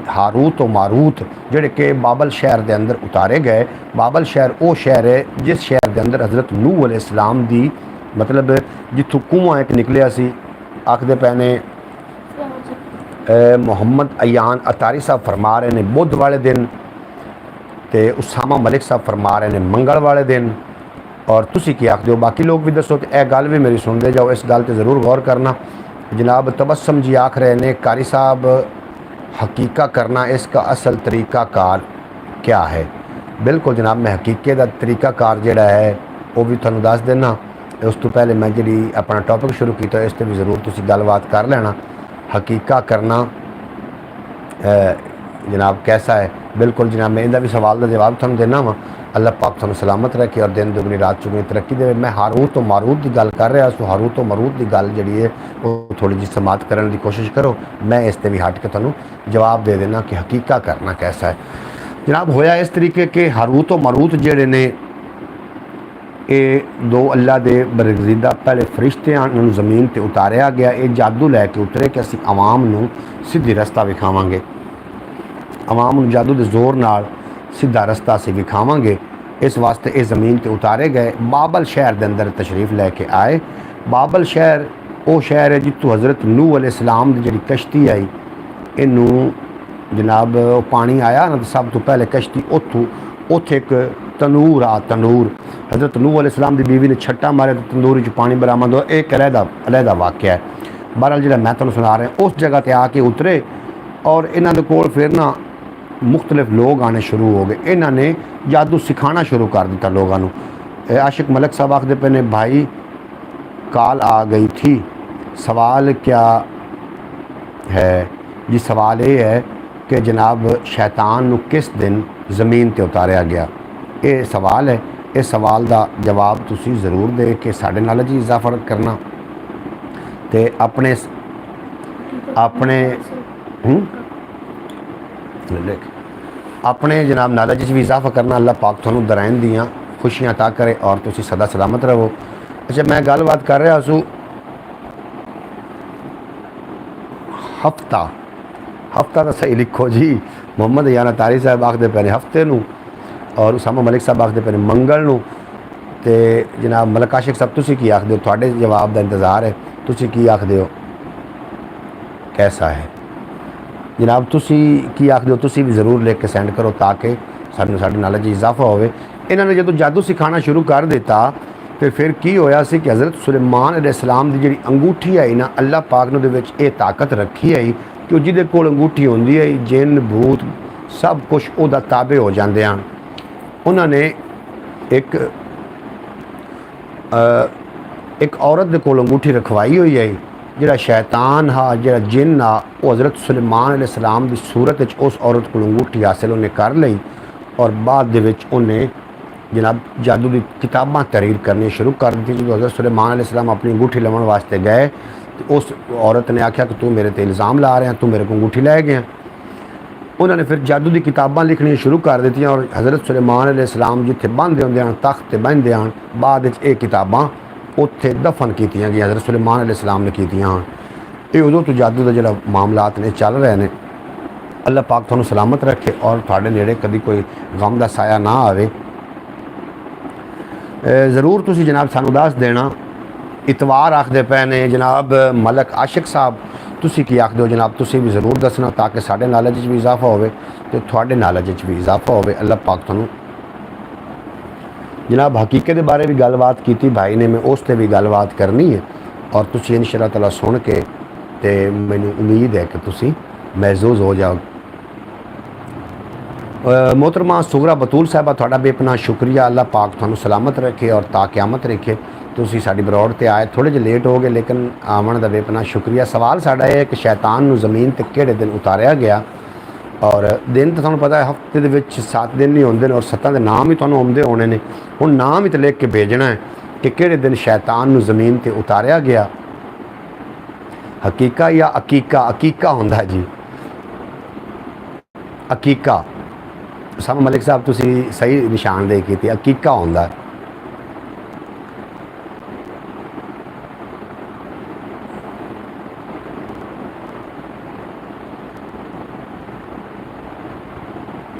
हारूत और मारूत, जिहड़े कि बाबल शहर के अंदर उतारे गए। बाबल शहर वो शहर है जिस शहर के अंदर हज़रत नूह अलैहिस्सलाम दी मतलब जिथों कुआं एक निकलिया सी। आखदे पे ने मुहम्मद अयान अतारी साहब फरमा रहे हैं बुध वाले दिन, तो उसामा मलिक साहब फरमा रहे हैं मंगल वाले दिन। और तुसी की आखदे हो? बाकी लोग भी दसो तो यह गल भी मेरी सुनते जाओ, इस गल पर ज़रूर गौर करना। जनाब तबस्सम जी आख रहे हैं कारी साहब हकीका करना इसका असल तरीक़ाकार क्या है? बिल्कुल जनाब, मैं हकीके का तरीक़ाकार जोड़ा है वो भी तुहानू दस देना। उस तो पहले मैं जी अपना टॉपिक शुरू किया इस पर भी ज़रूर तुसी गलबात कर लेना। हकीका करना जनाब कैसा है? बिल्कुल जनाब, मैं इनका भी सवाल का जवाब थोड़ा देना वा। अल्लाह पाक थोड़ा सलामत रखे और दिन दुगनी रात चुगनी तरक्की दे। मैं हारूत तो मारूत की गल कर रहा, सो हारूत तो मारूत की गल जी है वो थोड़ी जी समाप्त करने की कोशिश करो। मैं इस पर भी हट के थोड़ा जवाब दे देना कि हकीका करना कैसा है। जनाब होया इस तरीके के हारूत तो मारूत जेडे ने ये दो अल्लाह के बरगजीदा पहले फरिश्तियां जमीन पर उतारिया गया। ये जादू लैके उतरे कि असी आवाम नूं सीधी रस्ता विखावांगे, आवाम नूं जादू के जोर नाल सीधा रस्ता असी विखावांगे। इस वास्ते ये ज़मीन पर उतारे गए। बाबल शहर के अंदर तशरीफ़ लैके आए। बाबल शहर वो शहर है जितों हज़रत नूह अलैहिस्सलाम की जी कश्ती आई, इनू जनाब पानी आया ना, तो सब तो पहले कश्ती उत्थे एक तंदूर आ, तंदूर हज़रत नूह अलैहिस्सलाम की बीवी ने छट्टा मारे तो तंदूर पानी बरामद हो। एक अलहदा वाक़या है। बहरहाल जो मैं तुहानूं सुना रहा उस जगह पर आके उतरे और इन्हां दे कोल फिर ना मुख्तलिफ लोग आने शुरू हो गए। इन्होंने जादू सिखाना शुरू कर दिता लोगों को। आशिक मलिक साहब आखते पे ने भाई काल आ गई थी, सवाल क्या है जी? सवाल ये है कि जनाब शैतान नू किस दिन ज़मीन पर उतारिया गया? ये सवाल है। इस सवाल का जवाब तुसी ज़रूर दे के साढ़े नॉलेज इजाफा करना तो अपने अपने जनाब नॉलेज भी इजाफा करना। अल्लाह पाक तुहानूं दरैन दियाँ खुशियाँ अता करे और तुसी सदा सलामत रहो। अच्छा, मैं गलबात कर रहा सू हफ्ता तो सही लिखो जी। मोहम्मद याना तारी साहब आखते पे ने हफ्ते नूं और उसामा मलिक साहब आखते पे ने मंगल नूं। ते जनाब मलिक आशिक साहब तुसी की आखदे हो? तुहाडे जवाब का इंतज़ार है। तुसी की आखदे हो? कैसा है जनाब? तुसी की आखदे हो? तुसी भी ज़रूर लिख के सेंड करो ताकि सानूं साडे नॉलेज इजाफा होवे। इन्होंने जो जादू सिखाना शुरू कर दिता तो फिर की होया सी कि हज़रत सुलेमान अलैहिस्सलाम की जी अंगूठी आई ना, अल्लाह पाक ने उहदे विच ये ताकत रखी आई कि जिहदे कोल अंगूठी होंदी है जिन भूत सब कुछ उहदा ताबे हो जाते हैं। उन्होंने एक औरत के कोल अंगूठी रखवाई हुई है। जिहड़ा शैतान हा, जिहड़ा जिन आ, वो हज़रत सुलेमान अलैहिस्सलाम की सूरत उस औरत को अंगूठी हासिल उन्हें कर ली और बाद दे विच उन्हें जनाब जादू की किताबां तहरीर करनी शुरू कर दी। जो हज़रत सुलेमान अलैहिस्सलाम अपनी अंगूठी लवन वास्ते गए तो उस औरत ने आख्या कि तू मेरे ते इल्ज़ाम ला रहा, तू मेरे को अंगूठी लै गया। उन्होंने फिर जादू की किताबां लिखनी शुरू कर दी और हज़रत सुलेमान अलैहिस्सलाम जिथे बंद होंदे हैं तख्त ते बहते हैं, बाद ये किताबां उत्थे दफन की गई हज़रत सुलेमान अलैहिस्सलाम ने कीतियां। ये उदों तो जादू का जो मामलात ने चल रहे हैं। अल्लाह पाक तुहानूं सलामत रखे और तुहाडे नेड़े कभी कोई गम का साया ना आवे। ज़रूर तुसी जनाब सानूं दस देना। इतवार आखदे पे ने जनाब मलिक आशिक साहब, तुसी की आखदे हो जनाब? तुसी भी ज़रूर दसना ताकि साडे नॉलेज भी इजाफा होवे ते तुहाडे नॉलेज भी इजाफा होवे। अल्लाह पाक तुहानूं जनाब हकीकत के बारे भी गलबात की भाई ने, मैं उस पर भी गलबात करनी है और तुसी इंशाअल्लाह ताला सुन के ते मैनूं उम्मीद है कि तुसी महसूस हो जाओ। मोहतरमा सुगरा बतूल साहबा तुहाडा बेपनाह शुक्रिया। अल्लाह पाक तुहानूं सलामत रखे और ता क़यामत रखे। तुसी साडी ब्रॉड ते आए थोड़े जे लेट हो गए लेकिन आवन दा बेपनाह शुक्रिया। सवाल साडा है कि शैतान नूं ज़मीन ते किहड़े दिन उतारिया गया? और दिन तो तुहानूं पता है हफ्ते दे विच 7 दिन ही होंदे ने और 7 दे नाम ही तुहानूं आउंदे होने ने। हुण नाम ही तो लिख के भेजना है कि किहड़े दिन शैतान नूं ज़मीन ते उतारिया गया। हकीका या अकीका? अकीका होंदा है जी, अकीका। सामा मलिक साहब तुसी सही निशानदेही की, अकीका होंदा है।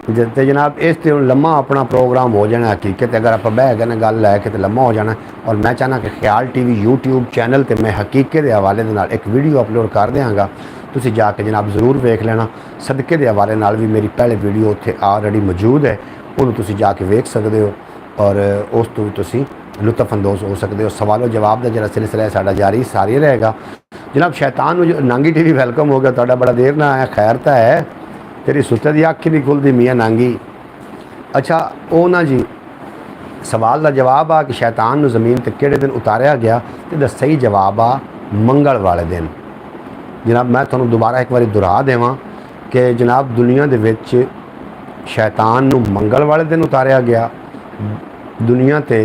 तो जनाब इस ते लम्मा अपना प्रोग्राम हो जाना हकीकत अगर आप बह गए ना गल लैके तो लम्मा हो जाना। और मैं चाहना कि ख्याल टीवी यूट्यूब चैनल पर मैं हकीकत के हवाले दे नाल एक वीडियो अपलोड कर देंगा, तुसी जाके जनाब ज़रूर वेख लेना। सदके के हवाले नाल भी मेरी पहले वीडियो उत्थे ऑलरेडी मौजूद है, उन्होंने तुसी जाके वेख सकते हो और उस तो भी तुसी लुत्फअंदोज़ हो सकते हो। सवालों जवाब का जो सिलसिला है साडा जारी सारी रहेगा। जनाब शैतान नूं नांगी टीवी वेलकम हो गया, तुहाडा बड़ा देर ना आया। खैर तो है, तेरी सुत्ते दी अख ही नहीं खुलती मियाँ नांगी। अच्छा वो ना जी सवाल का जवाब आ कि शैतान नूं ज़मीन ते किहड़े दिन उतारिया गया, तो दा सही जवाब आ मंगल वाले दिन। जनाब मैं तुहानूं दोबारा एक बार दोहरा देवां कि जनाब दुनिया दे विच शैतान नूं मंगल वाले दिन उतारिया गया। दुनिया ते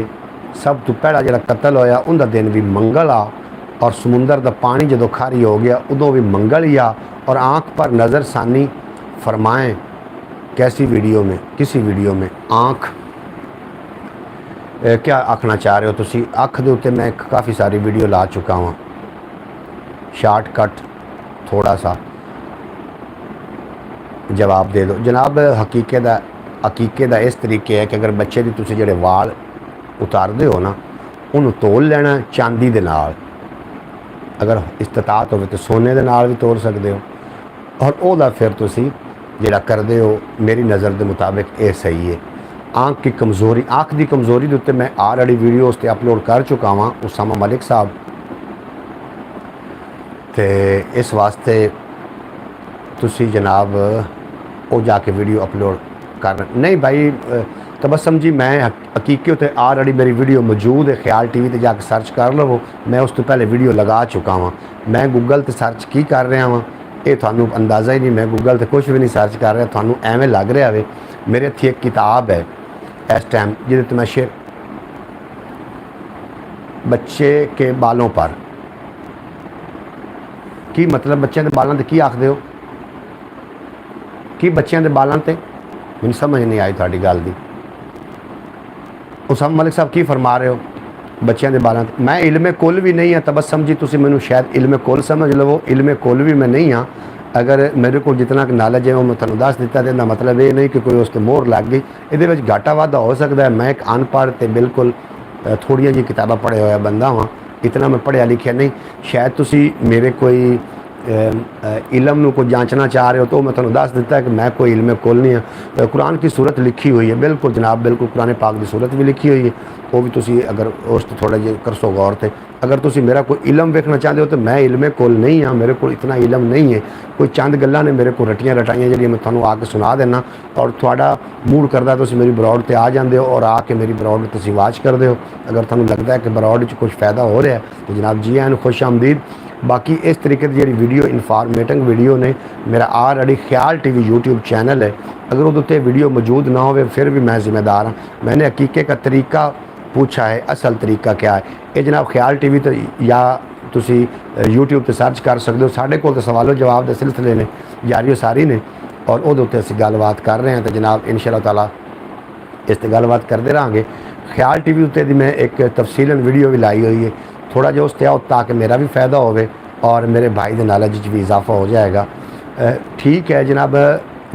सब तो पहला जिहड़ा कतल होया उनका दिन भी मंगल आ, और समुंदर का पानी जो खारी हो गया उदों भी मंगल ही आ। और आँख पर नज़र सानी फरमाएं कैसी वीडियो में, किसी वीडियो में आँख क्या आखना चाह रहे हो तुसी? अख के उत्ते मैं काफ़ी सारी वीडियो ला चुका हाँ, शार्टकट थोड़ा सा जवाब दे दो जनाब। हकीके दा इस तरीके है कि अगर बच्चे की तुसी जिहड़े वाल उतारते हो ना, उन्होंने तोल लेना चांदी दे नाल, अगर इस्तात हो तो सोने के नाल भी तोड़ सकते हो, और ओदा फिर तुसी जिहड़ा करदे हो मेरी नज़र के मुताबिक ये सही है। आँख की कमज़ोरी, आँख की कमज़ोरी के उत्ते मैं ऑलरेडी वीडियो उस पर अपलोड कर चुका हाँ, उसामा मलिक साहब, तो इस वास्ते तुसी जनाब वो जाके वीडियो अपलोड कर नहीं भाई तबस्सुम जी, मैं हकीकी उत्ते ऑलरेडी मेरी वीडियो मौजूद है, ख्याल टीवी ते जाके सर्च कर लवो, मैं उस तो पहले वीडियो लगा चुका हाँ। मैं गूगल ते सर्च की कर रहा हाँ ये थानू अंदाज़ा ही नहीं, मैं गूगल ते कुछ भी नहीं सर्च कर रहा, थानू एवें लग रहा है। मेरे हत्थे एक किताब है इस टाइम जिहदे मैं शेर बच्चे के बालों पर, की मतलब बच्चों के बालों ते की आखदे हो, कि बच्चों के बालों ते मैनूं समझ नहीं आई तुहाडी गल दी। उसामा मलिक साहब की फरमा रहे हो बच्चों के बालों ते? मैं इल्मे कुल भी नहीं हाँ तबस्सुम जी, तुसीं मैनूं शायद इल्मे कुल समझ लवो, इल्मे कुल भी मैं नहीं हाँ। अगर मेरे को जितना नॉलेज है वो मैं तुहानूं दस दिता, तो मतलब ये नहीं कि कोई उस पर मोहर लग गई, ये घाटा वाधा हो सकता है। मैं एक अनपढ़ तो बिल्कुल थोड़िया जी किताबा पढ़े हुआ बंदा हाँ, इतना मैं पढ़िया लिखिया नहीं। शायद तुसी मेरे कोई इलम नूं को जांचना चाह रहे हो तो मैं तुहानूं दस दिता है कि मैं कोई इल्म कुल नहीं हाँ। कुरान की सूरत लिखी हुई है, बिल्कुल जनाब, बिल्कुल कुरान पाक की सूरत भी लिखी हुई है, वो भी तुसी अगर उस थोड़ा जिहा करसो गौर थे। अगर तुसी मेरा कोई इलम वेखना चाहते हो तो मैं इल्मे कुल नहीं हाँ, मेरे को इतना इलम नहीं है। कोई चंद गल्लां ने मेरे को रटियां रटाइयां जिहड़ियां मैं तुहानूं आके सुना देना, और थोड़ा मूड करदा तुसी मेरी ब्रॉड ते आ जांदे हो और आके मेरी ब्रॉड तुसी वाच करदे हो। अगर तुहानूं लगता है कि ब्रॉड च कुछ फ़ायदा हो रहा है तो जनाब जी आन खुश आमदीद। बाकी इस तरीके की जी वीडियो इन्फॉर्मेटिव वीडियो ने मेरा ऑलरेडी ख्याल टीवी यूट्यूब चैनल है, अगर वो वीडियो मौजूद ना हो फिर भी मैं जिम्मेदार हाँ। मैंने हकीके का तरीका पूछा है, असल तरीका क्या है ये जनाब ख्याल टीवी तो या तुसी यूट्यूब पर सर्च कर सकते हो। साढ़े को तो सवालों जवाब के सिलसिले ने जारी सारी ने, और वो असीं गलबात कर रहे हैं तो जनाब इंशाअल्लाह ताला इस पर गलबात करते रहेंगे। ख्याल टीवी उत्ते दी मैं एक तफसीलन वीडियो भी लाई हुई है, थोड़ा जो उस आओ ताकि मेरा भी फ़ायदा हो और मेरे भाई के नॉलेज भी इजाफा हो जाएगा। ठीक है जनाब,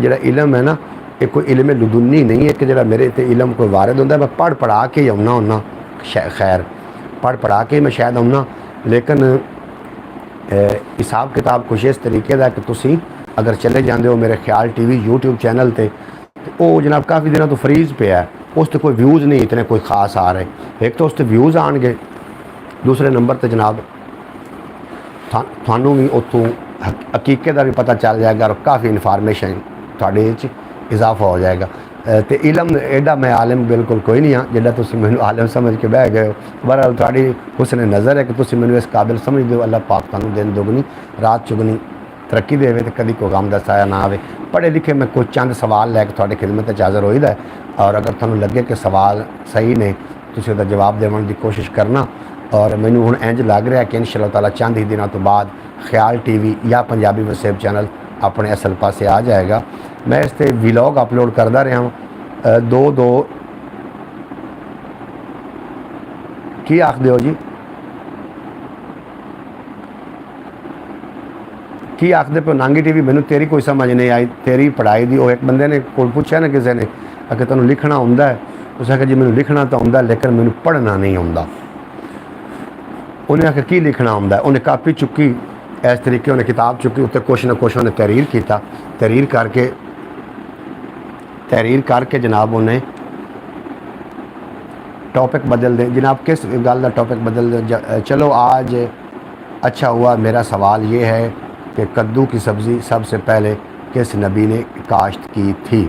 जिहड़ा इलम है ना ये कोई इलम लुदुन्नी नहीं है कि जिहड़ा मेरे ते इलम कोई वारिद होंदा, मैं पढ़ पढ़ा के ही आउना हुन्ना, खैर पढ़ पढ़ा के मैं शायद आउना, लेकिन हिसाब किताब कुछ इस तरीके का कि तुसी अगर चले जाते हो मेरे ख्याल टीवी यूट्यूब चैनल ते तो वो जनाब काफ़ी दिनों तो फ्रीज़ पे है, उस पर कोई व्यूज़ नहीं इतने कोई ख़ास आ रहे। एक तो उस पर व्यूज़ आएंगे, दूसरे नंबर पर जनाब थानू भी उतों हकीके का भी पता चल जाएगा और काफ़ी इन्फॉर्मेशन थोड़े इजाफा हो जाएगा। तो इलम एडा मैं आलम बिल्कुल कोई नहीं हाँ जिदा तुम मैं आलम समझ के बह गए हो। बहरहाल थोड़ी हुस्न नज़र है कि तुम मैं इस काबिल समझते हो। अल्लाह पाक तुहानू दिन दुगनी रात चुगनी तरक्की दे तो कभी कोई गम का साया ना आए। पढ़े लिखे मैं कुछ चंद सवाल लैके थोड़ी खिदमत हाज़र होईदा है, और अगर तुहानू लगे कि सवाल सही ने तुसीं उहदा जवाब देने की कोशिश करना। और मैनू हुण इंज लग रहा है कि इंशाअल्लाह ताला चंद ही दिनों तो बाद ख्याल टीवी या पंजाबी वसेब चैनल अपने असल पासे आ जाएगा। मैं इस पर व्लॉग अपलोड करता रहा हूँ दो की आखदे हो जी, की आखदे पे नांगी टीवी मैनू तेरी कोई समझ नहीं आई, तेरी पढ़ाई दी। वो एक बंदे ने कोई पूछा ना किसी ने कि तुहानू लिखना आउंदा है, उस आख्या जी मैनू लिखना तो आउंदा लेकिन मैनू पढ़ना नहीं आउंदा। उन्हें आख्या की लिखना आउंदा है, उन्हें कापी चुकी इस तरीके उन्हें किताब चुकी उत्ते कुछ ना कुछ उन्हें तहरीर किया, तहरीर करके जनाब उन्हें टॉपिक बदल दें। जनाब किस गल का टॉपिक बदल दें? चलो आज अच्छा हुआ मेरा सवाल ये है कि कद्दू की सब्ज़ी सबसे पहले किस नबी ने काश्त की थी?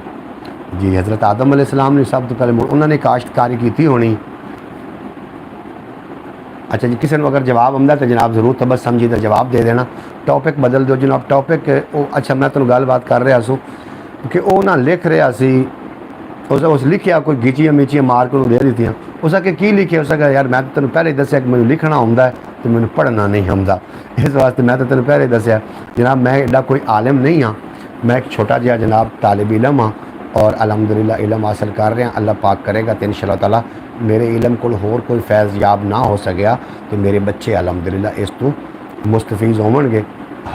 जी हज़रत आदम अलैहिस्सलाम ने सब तो पहले उन्होंने काश्तकारी की थी होनी। अच्छा जी, किसी को अगर जवाब आंदा तो जनाब जरूर तबस समझी तो जवाब दे देना। टॉपिक बदल दो जनाब, टॉपिक अच्छा मैं तुम गलबात कर रहा सूँ कि वो ना लिख रहा सी उस लिखिया कोई गीचियां मीचियां मार के दे दित्तियां। उस आके की लिखे, उस आखे यार मैं तो तेन पहले ही दसिया कि मैं लिखना आउंदा है तो मैंने पढ़ना नहीं आउंदा, इस वास्ते मैं तो तेन पहले ही दसिया। जनाब मैं एडा कोई आलिम नहीं हाँ, मैं एक छोटा जिहा जनाब तालिब इलम हाँ और अलहमदुलिल्लाह इलम हासिल कर रहे हैं। अल्लाह पाक करेगा तो इंशाअल्लाह ताला मेरे इलम को होर कोई फैज़ याब ना हो सकिया तो मेरे बच्चे अलहमदुलिल्लाह इस तो मुस्तफीज़ होवणगे।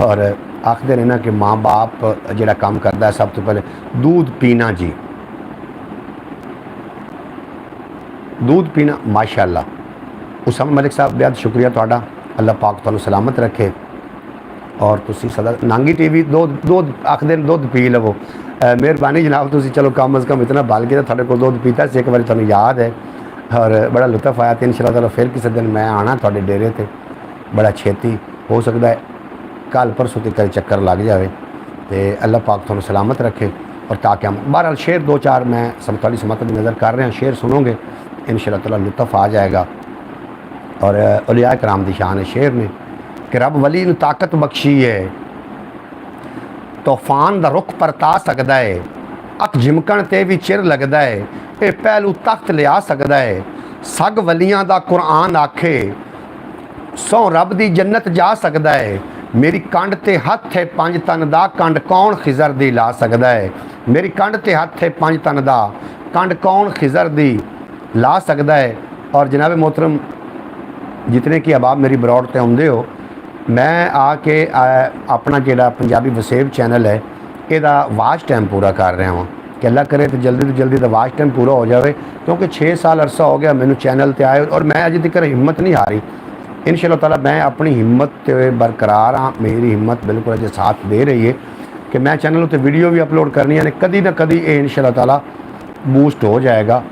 और आखदे ने ना कि माँ बाप जिहड़ा काम करता है सब तो पहले दूध पीना जी, दूध पीना माशाअल्लाह। उसामा मलिक साहब बेहद शुक्रिया तुहाडा, अल्लाह पाक तुहानू सलामत रखे और तुसी सदा नांगी टीवी दुध आखदे ने दुध पी लवो। मेहरबानी जनाब, तुसी चलो कम अज़ कम इतना बल के तुहाडे कोल दुध पीता से एक बार तुहानू याद है और बड़ा लुत्फ आया। तो इंशाअल्लाह ताला फिर किसी दिन मैं आना तुहाडे डेरे ते, बड़ा छेती हो सकता है कल परसों तक चक्कर लग जाए। तो अल्लाह पाक तुहानू सलामत रखे और ताकि हम बहरहाल शेर दो चार मैं थोड़ी समत नज़र कर रहे हैं, शेर सुनोगे इंशाअल्लाह ताला लुत्फ आ जाएगा। और औलिया कराम दी शान है शेर ने कि रब वली नूं ताकत बख्शी है, तूफान दा रुख परता सकदा है, अख झिमकण ते भी चिर लगदा है, ये पहलू तख्त लिया सकदा है, सग वलियां दा कुरान आखे, सौ रब दी जन्नत जा सकदा है, मेरी कंड ते हथ है पंज तन दा, कंड कौन खिजर दी ला सकदा है, मेरी कंड ते हथ है पंज तन दा, कंड कौन खिजर दी ला सकदा है। और जनाब मोहतरम जितने कि अबाब मेरी बरौड़ ते आउंदे हो, मैं आके अपना जिहड़ा पंजाबी वसेब चैनल है इहदा वाच टाइम पूरा कर रहा हूँ कि अल्लाह करे तो जल्दी दा वाच टाइम पूरा हो जाए, क्योंकि 6 साल अरसा हो गया मैनू चैनल ते आए और मैं अजे तक हिम्मत नहीं हारी। इंशाअल्लाह ताला मैं अपनी हिम्मत बरकरार हाँ, मेरी हिम्मत बिल्कुल अजे साथ दे रही है कि मैं चैनल उत्ते वीडियो भी अपलोड करनी है, कदी ना कदी ये इंशाअल्लाह ताला बूस्ट हो जाएगा।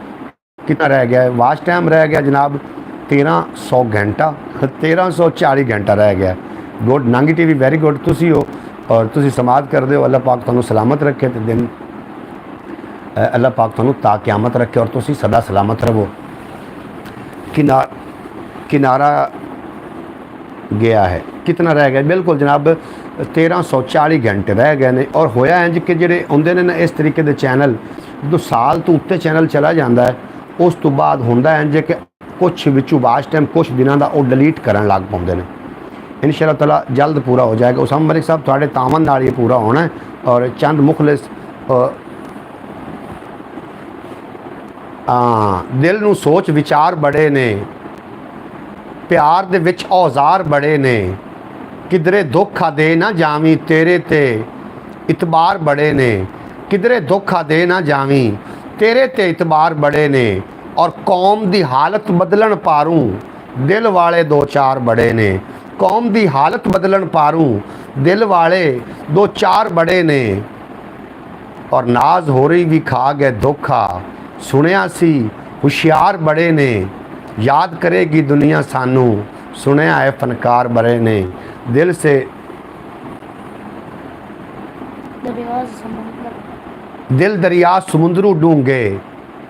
कितना रह गया है वाच टाइम? रह गया जनाब 1300 घंटा, 1340 घंटा रह गया। गुड नांगी टीवी वेरी गुड, तुसी हो और तुसी समाज कर दे हो। अल्लाह पाक तुहानू सलामत रखे तो दिन अल्लाह पाक तुहानू ता क़यामत रखे और तुसी सदा सलामत रहो। किनारा गया है, कितना रह गया? बिल्कुल जनाब 1340 घंटे रह गए ने। और होया इंज कि जेडे आउंदे ने ना इस तरीके के चैनल जो साल तो उत्ते चैनल चला जाता है, उस तो बाद होंदा इंज कि कुछ विचों वाच टाइम कुछ दिनों का वो डिलीट करन लग पाउंदे ने। इंशाअल्लाह ताला जल्द पूरा हो जाएगा। उसामा मलिक साहब थोड़े तावन नाल ये पूरा होना है। और चंद मुखलिस दिल नूं सोच विचार बड़े ने, प्यार दे विच औजार बड़े ने, किधरे धोखा दे ना जावी तेरे ते इतबार बड़े ने, किधरे धोखा दे ना जावी तेरे ते इतबार बड़े ने, और कौम दी हालत बदलन पारूं दिल वाले दो चार बड़े ने, कौम दी हालत बदलन पारूं दिल वाले दो चार बड़े ने, और नाज हो रही भी खा गए धोखा सुनिया सी हुशियार बड़े ने, याद करेगी दुनिया सानू सुनिया है फनकार बड़े ने, दिल से दिल दरिया समुंदरू डूंगे।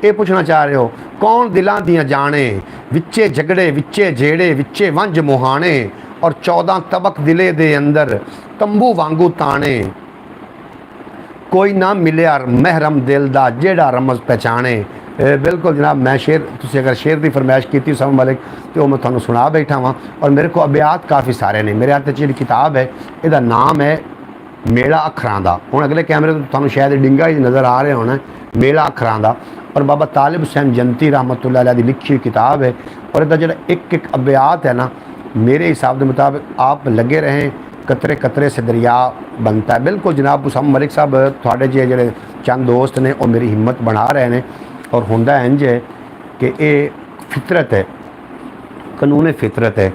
ये पूछना चाह रहे हो कौन दिलां दियां जाने, विच्चे झगड़े विच्चे जेड़े विच्चे वंज मुहाने, और 14 तबक दिले दे अंदर तंबू वांगू ताने, कोई ना मिलिया महरम दिल दा जेड़ा रमज पहचाने। बिल्कुल जनाब, मैं शेर तुसी अगर शेर की फरमाइश की उसामा मलिक तो मैं तुहानू सुना बैठा वाँ। और मेरे को अबियात काफ़ी सारे ने। मेरे हाथ जी किताब है, इसका नाम है मेला अखरां दा। हुण अगले कैमरे तो तुहानू शायद डिंगा ही नज़र आ रहा होना, मेला अखरां दा। और बाबा तालिब हुसैन जंती रहमतुल्लाह अलैह दी लिखी हुई किताब है। और इसका जो एक अबियात है ना, मेरे हिसाब के मुताबिक आप लगे रहें, कतरे कतरे से दरिया बनता है। बिल्कुल जनाब, उसामा मलिक साहब थोड़े जे चंद दोस्त ने और मेरी हिम्मत बढ़ा रहे हैं। और होंदा इंज है कि ये फितरत है, कानून फितरत है।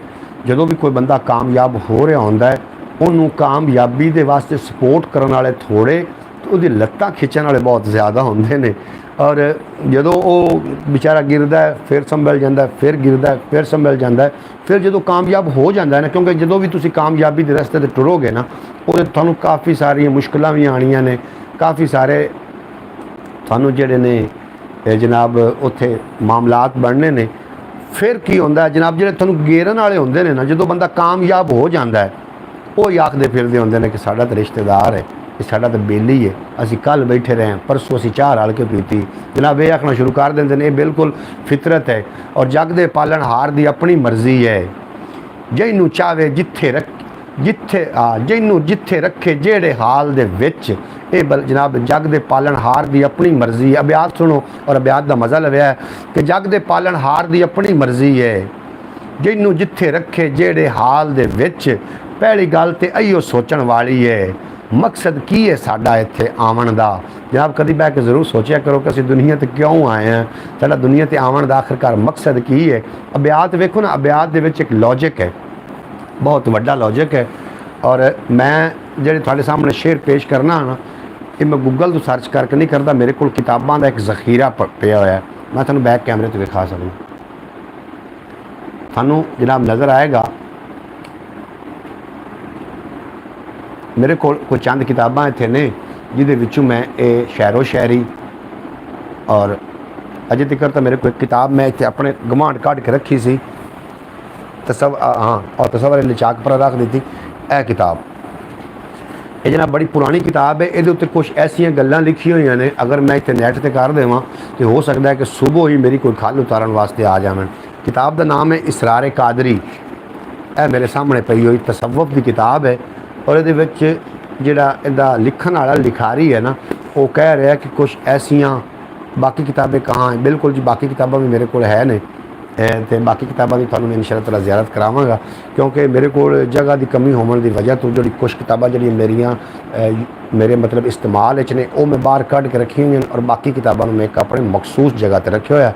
जो भी कोई बंदा कामयाब हो रहा होंदा है, उन्होंने कामयाबी के वास्ते सपोर्ट करने वाले थोड़े तो उसकी लत्तां खिंचण वाले बहुत ज़्यादा होंदे ने। और जो वो बेचारा गिरदा है फिर संभल जाता है, फिर गिरदा है फिर संभल जाता है, फिर जो कामयाब हो जाता है ना, क्योंकि जो भी तुसी कामयाबी के रस्ते ते टुरोगे ना, वो थानू काफ़ी सारिया मुश्किलां भी आनियां ने, काफ़ी सारे थानू जिहड़े ने जनाब उत्थे मामलात बनने ने। फिर की होंदा है जनाब, जिहड़े थानू गेरन वाले होंदे ने ना, जो बंदा कामयाब हो जाता है वो ही आखदे फिरदे होंदे ने कि साडा तो रिश्तेदार है, ये साडा तो बेली है। असी कल बैठे रहे हैं, परसों असी चाह रल के पीती, जनाब ये आखना शुरू कर देंगे ने बिल्कुल फितरत है। और जग दे पालनहार दी अपनी मर्जी है, जिन्नू चाहे जिथे रख जिन्नू जिथे रखे जेड़े हाल दे विच। ये जनाब जग दे पालनहार दी अपनी मर्जी है। अब्यात सुनो और अब्यात का मज़ा लव्या है कि जग दे पालनहार दी अपनी मर्जी है, जिन्नू जिथे रखे जेड़े हाल दे विच। पहली गल तो इहो सोचण वाली है, मकसद की है साडा इत्थे आवन दा। जनाब कभी बह के जरूर सोचा करो कि असीं दुनिया ते क्यों आए हैं, साडा दुनिया ते आवन दा आखिरकार मकसद की है। अब्यात वेखो ना, अब्यात दे विच एक लॉजिक है, बहुत वड्डा लॉजिक है। और मैं ਜਿਹੜੇ ਤੁਹਾਡੇ सामने शेर पेश करना ना, ये मैं गूगल तो सर्च करके नहीं करता, मेरे को किताबों का एक जखीरा पिया होया, मैं तुहानूं बैक कैमरे तो विखा सकूँ। थानूं जनाब नज़र आएगा मेरे को कोई चंद किताबां इत्थे ने जिहदे विचों मैं ये शायरो शायरी और अजे तक तो मेरे को एक किताब मैं इत्थे अपने गमांड कढ़ के रखी सी और तसव्वुर लिचाक पर रख दी थी। यह किताब ये जनाब बड़ी पुरानी किताब है, ये उत्ते कुछ ऐसिया गल्लां लिखी हुई ने, अगर मैं इतने नैट से कर देवां तो हो सकता है कि सुबह ही मेरी कोई खल उतारन वास्ते आ जावन। किताब का नाम है इसरार कादरी। यह मेरे सामने पई हुई तसव्वुफ की किताब है और ये जिहड़ा इहदा लिखण वाला लिखारी है ना, वो कह रहा है कि कुछ ऐसियां बाकी किताबें कहाँ हैं। बिल्कुल जी, बाकी किताबां भी मेरे को है ने, तो बाकी किताबों की थोड़ा मैं इंशाअल्लाह ताला ज़ियारत करावांगा, क्योंकि मेरे को जगह की कमी होने की वजह तो जी कुछ किताबां जी मेरे मतलब इस्तेमाल ने वो मैं बाहर कढ़ के रखी हुई और बाकी किताबों मैं एक अपने मखसूस जगह पर रखे हुआ।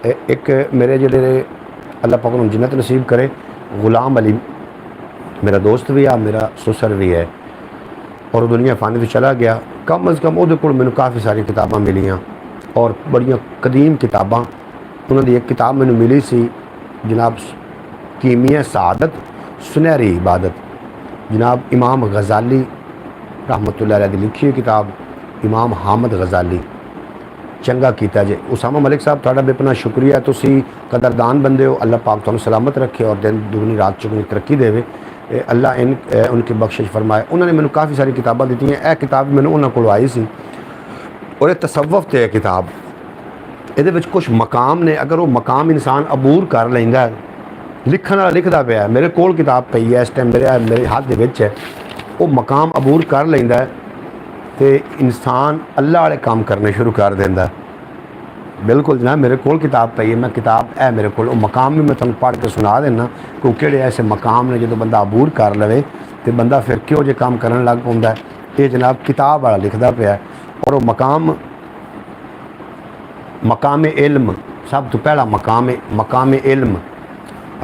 एक मेरे जो अल्लाह पाक उन्हें जिन्नत नसीब करे, गुलाम अली मेरा दोस्त भी है, मेरा सुसर भी है और दुनिया फानी तो चला गया। कम अज़ कम वो मैंने काफ़ी सारी किताबां मिलियाँ और बड़ियाँ कदीम किताबां। उन्होंने एक किताब मैंने मिली सी जनाब कीमिया सआदत सुनहरी इबादत, जनाब इमाम गज़ाली रहमतुल्लाह अलैह दी लिखी हुई किताब। इमाम हामिद गज़ाली चंगा कीता जे। उसामा मलिक साहब तुहाडा बेपना शुक्रिया, तुसी कदरदान बंदे हो, अल्लाह पाक तुहानूं सलामत रखे और दिन दुगनी रात चुगनी तरक्की देवे, अल्लाह उनकी बख्शिश फरमाए। उन्होंने मैंने काफ़ी सारी किताबां दी हैं। यह किताब मैंने उन्होंने को आई सी और ये तसव्वुफ ते किताब, ये कुछ मकाम ने, अगर वो मकाम इंसान अबूर कर लेंदा है, लिखण वाला लिखदा पिया, मेरे कोल किताब पई है इस टाइम मेरे हाथ दे विच है, वो मकाम अबूर कर लेंदा है तो इंसान अल्लाह वाले काम करने शुरू कर देंदा। बिल्कुल जनाब मेरे कोल किताब पई है, मैं किताब है मेरे को मकाम भी मैं तुहानूं पढ़ के सुना देना कि किहड़े ऐसे मकाम ने जो बंदा अबूर कर लवे तो बंदा फिर क्यों जे काम करन लग पाउंदा है। ये जनाब किताब वाला लिखदा पिया और वो मकाम इल्म, सब तो पहला मकाम इल्म,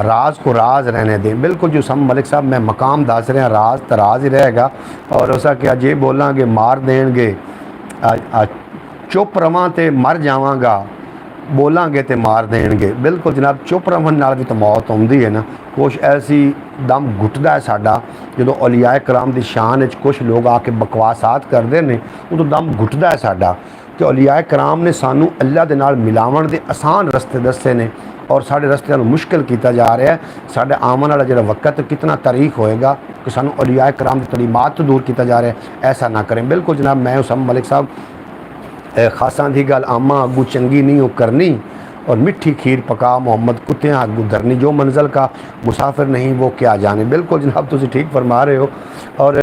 राज को राज रहने दें। बिल्कुल जो सम मलिक साहब मैं मकाम दस रहा, राज तो राज ही रहेगा और उसा कि अजे बोलांगे मार देंगे, चुप रवां तो मर जावांगा, बोलांगे तो मार देंगे। बिल्कुल जनाब चुप रवन नाल भी तो मौत आउंदी है ना। कुछ ऐसी दम घुटदा है साडा जो औलियाए कराम की शान कुछ लोग आके बकवासात करते हैं, उदों दम घुटदा है साडा कि औलियाए कराम ने सानू अल्लाह दे नाल मिलावन दे आसान रस्ते दसे ने और साढ़े रस्ते मुश्किल किया जा रहा है। साढ़े आवन वाला जो वक्त कितना तारीख होएगा कि सानू औलियाए कराम की तलीमात तो दूर किया जा रहा है। ऐसा ना करें। बिल्कुल जनाब मैं उसामा मलिक साहब खासा की गल आमा अगू चंगी नहीं वो करनी और मिठी खीर पका मोहम्मद कुत्तियाँ अगू धरनी, जो मंजिल का मुसाफिर नहीं वो क्या जाने। बिल्कुल जनाब तुम ठीक फरमा रहे हो और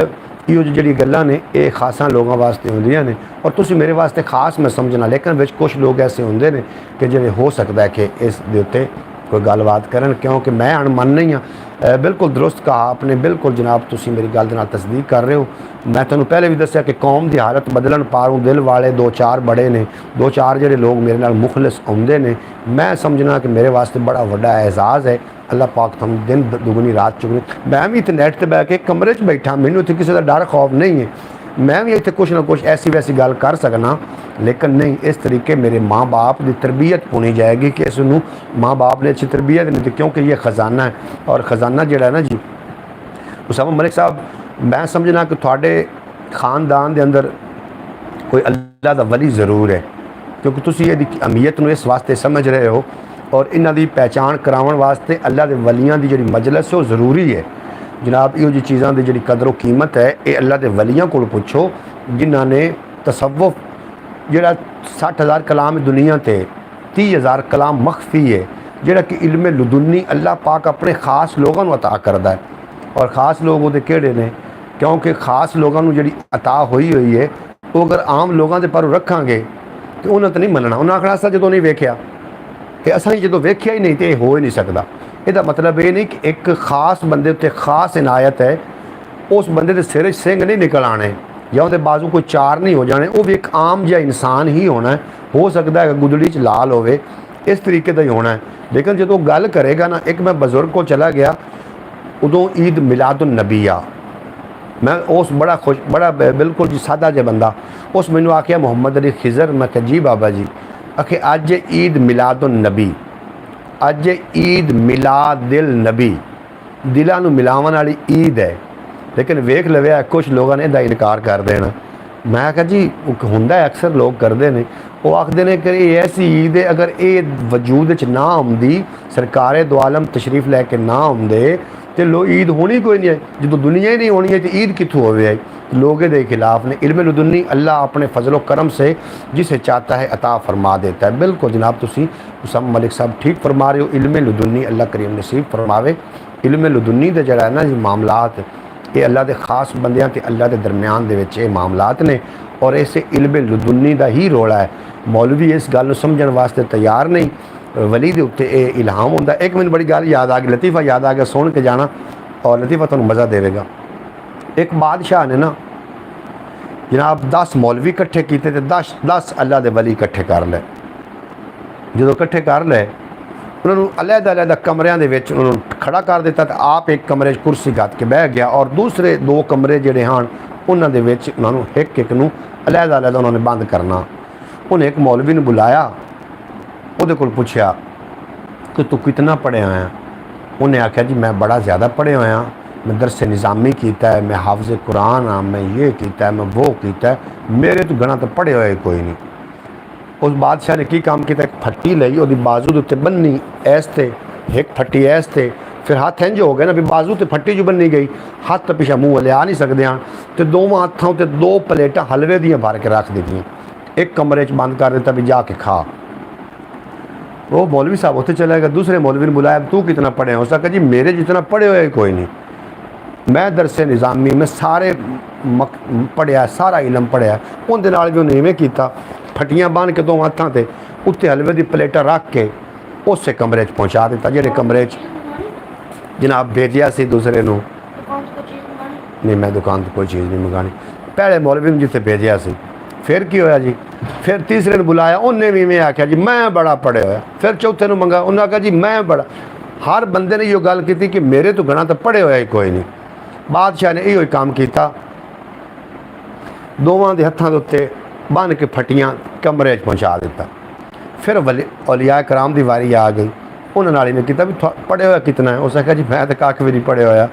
यो जी गल्लां ने ये खासा लोगों वास्ते होंदियां ने और तुसी मेरे वास्ते खास मैं समझना, लेकिन विच कुछ लोग ऐसे होंदे ने कि जिहड़े हो सकता है कि इस दे उत्ते कोई गलबात करन, क्योंकि मैं अणमन नहीं हाँ। बिल्कुल दुरुस्त कहा आपने। बिल्कुल जनाब तुसी मेरी गल दे नाल तस्दीक कर रहे हो। मैं तुहानूं पहले भी दस्सिया कि कौम की हालत बदलन पारों दिल वाले दो चार बड़े ने, दो चार जिहड़े लोग मेरे नाल मुखलिस आउंदे ने, मैं समझना कि मेरे वास्ते बड़ा वड्डा एहसास है। अल्लाह पाक तुम दिन दुगनी रात चुगनी। मैं भी इतने नैट पर बह के कमरे च बैठा, मैनूं इत्थे किसी का डर खौफ नहीं है, मैं भी इतने कुछ ना कुछ ऐसी वैसी गल कर सकना, लेकिन नहीं इस तरीके मेरे माँ बाप की तरबियत होनी जाएगी कि इसनूं माँ बाप ने अच्छी तरबियत नहीं दी, क्योंकि ये ख़जाना है और ख़जाना जिहड़ा है ना जी उसामा मलिक साहब, मैं समझना कि थोड़े खानदान के अंदर कोई अल्लाह का वली ज़रूर है, क्योंकि तुसीं इहदी अहमियत नूं इस वास्ते समझ रहे हो और इन्हां दी पहचान कराउण वास्ते अल्लाह के वलियां की जिहड़ी मजलिस है वो ज़रूरी है। जनाब इहो जी चीज़ों की जी कदर कीमत है ये अल्लाह के वलियां को पुछो जिन्हों ने तसव्वुफ जोड़ा 60,000 कलाम दुनिया ते 30,000 कलाम मख्फी है जोड़ा कि इल्म लुदुन्नी अल्लाह पाक अपने खास लोगों को अता करता है। और ख़ास लोग वो केड़े ने क्योंकि खास लोगों को जी अता हुई है वो अगर आम लोगों के पर रखांगे तो उन्हें तो नहीं मनना। उन्हें आखना असा जो नहीं वेख्या कि असा जो वेख्या ही नहीं तो हो ही नहीं सकता। यदा मतलब ये नहीं कि एक खास बंदे उत्ते खास इनायत है उस बंदे के सिर सिंह नहीं निकल आने या उसके बाजू कोई चार नहीं हो जाने। वो भी एक आम जिहा इंसान ही होना है। हो सकता है गुदड़ी च लाल होवे इस तरीके का ही होना है। लेकिन जो गल करेगा ना एक मैं बजुर्ग को चला गया उदों ईद मिलादुन नबी आ मैं उस बड़ा खुश बड़ा बिल्कुल जी सादा जहा बंदा उस मैनू आख्या मुहम्मद अली खिजर मैं कहा जी बाबा जी आखे अज ईद मिलादुन नबी अज ईद मिलादिल नबी दिलों नूं मिलावन वाली ईद है। लेकिन वेख लव्या कुछ लोगों ने इसका इनकार कर देना। मैं कहा जी हुंदा अक्सर लोग करते हैं वो आखते हैं कि ये ऐसी ईद है अगर ये वजूद च ना आउंदी सरकारे दो आलम तशरीफ लैके ना आउंदे तो लोग ईद होनी कोई नहीं है। जो दुनिया ही नहीं होनी है तो ईद कितों होवे लोग ये खिलाफ ने। इल्म लुदुन्नी अल्लाह अपने फजलो करम से जिसे चाहता है अता फरमा देता है। बिल्कुल जनाब तुसी मुसम्म मलिक साहब ठीक फरमा रहे हो। इल्म लुदुन्नी अल्लाह करीम नसीब फरमावे। इल्म लुदुन्नी का जड़ा है ना जी मामलात ये अल्लाह के खास बंदियां ते अल्लाह के दरम्यान दे विच ये मामलात ने और इसे इल्म लुदुन्नी का ही रोला है। मौलवी इस गल समझण वास्ते तैयार नहीं। वली के उत्ते ये इल्हाम होंदा। एक मैंने बड़ी गल याद आ गई लतीफ़ा याद आ गया सुन के जाना और लतीफ़ा तुहानूं मज़ा देगा। एक बादशाह ने ना जनाब 10 मौलवी इकट्ठे किए तो 10 अल्लाह के वली इकट्ठे कर ले। जो इकट्ठे कर ले उन्होंने अलग-अलग कमरिया के खड़ा कर दिता तो आप एक कमरे कुर्सी गत के बह गया और दूसरे 2 कमरे जोड़े हैं उन्होंने उन्होंने एक नूं अलग-अलग उन्होंने बंद करना। उन्हें एक मौलवी ने बुलाया वो को पूछया कि तू कितना पढ़िया होया। उन्हें आख्या जी मैं बड़ा ज़्यादा पढ़े होया मैं दरस निज़ामी किया है मैं हाफिज़ कुरान हाँ मैं ये किया है मैं वो किया है मेरे तो गणा तो पढ़े हुए कोई नहीं। उस बादशाह ने की काम किया एक फट्टी ली वो बाजू के उत्ते बन्नी ऐस थे एक फट्टी ऐस थे फिर हाथ इंज हो गए ना भी बाजू तो फट्टी जो बन्नी गई हाथ तो पिछा मूँह लिया नहीं सकते हैं तो दोवां हत्थों उत्ते 2 प्लेटां हलवे दियां भर के रख दी एक कमरे च बंद कर दिता भी जाके खा। वो मौलवी साहब उत्थे चला गया। दूसरे मौलवी ने बुलाया तू कितना पढ़े हो। उसका कहा जी मेरे जितना पढ़े हुए कोई नहीं मैं दरसे निज़ामी मैं सारे पढ़िया सारा इलम पढ़िया। उनके नाल भी उन्हें इवें किया फटियां बन के 2 हत्थों ते उत्ते हलवे की प्लेटा रख के उस कमरे च पहुँचा दिता जेडे कमरे च जनाब भेजिया सी दूसरे नूं। नहीं मैं दुकान तो कोई चीज़ नहीं मंगानी। पहले मौलवी ने जिथे भेजिया सी फिर की होया जी फिर तीसरे ने बुलाया उन्हें भी मैं आख्या जी मैं बड़ा पढ़े होया। फिर चौथे ने मंगा उन्हें आख्या जी मैं बड़ा। हर बंदे ने यो गल की कि मेरे तो गणा तो पढ़े होया ही कोई नहीं। बादशाह ने यो काम किया दोवां दे हत्थां दे उत्ते बन के फटियां कमरे च पहुँचा दिता। फिर औलिया कराम की वारी आ गई उन्होंने नाली ने किया भी पढ़े होया कितना है। उस आख्या जी मैं तो कख भी नहीं पढ़े होया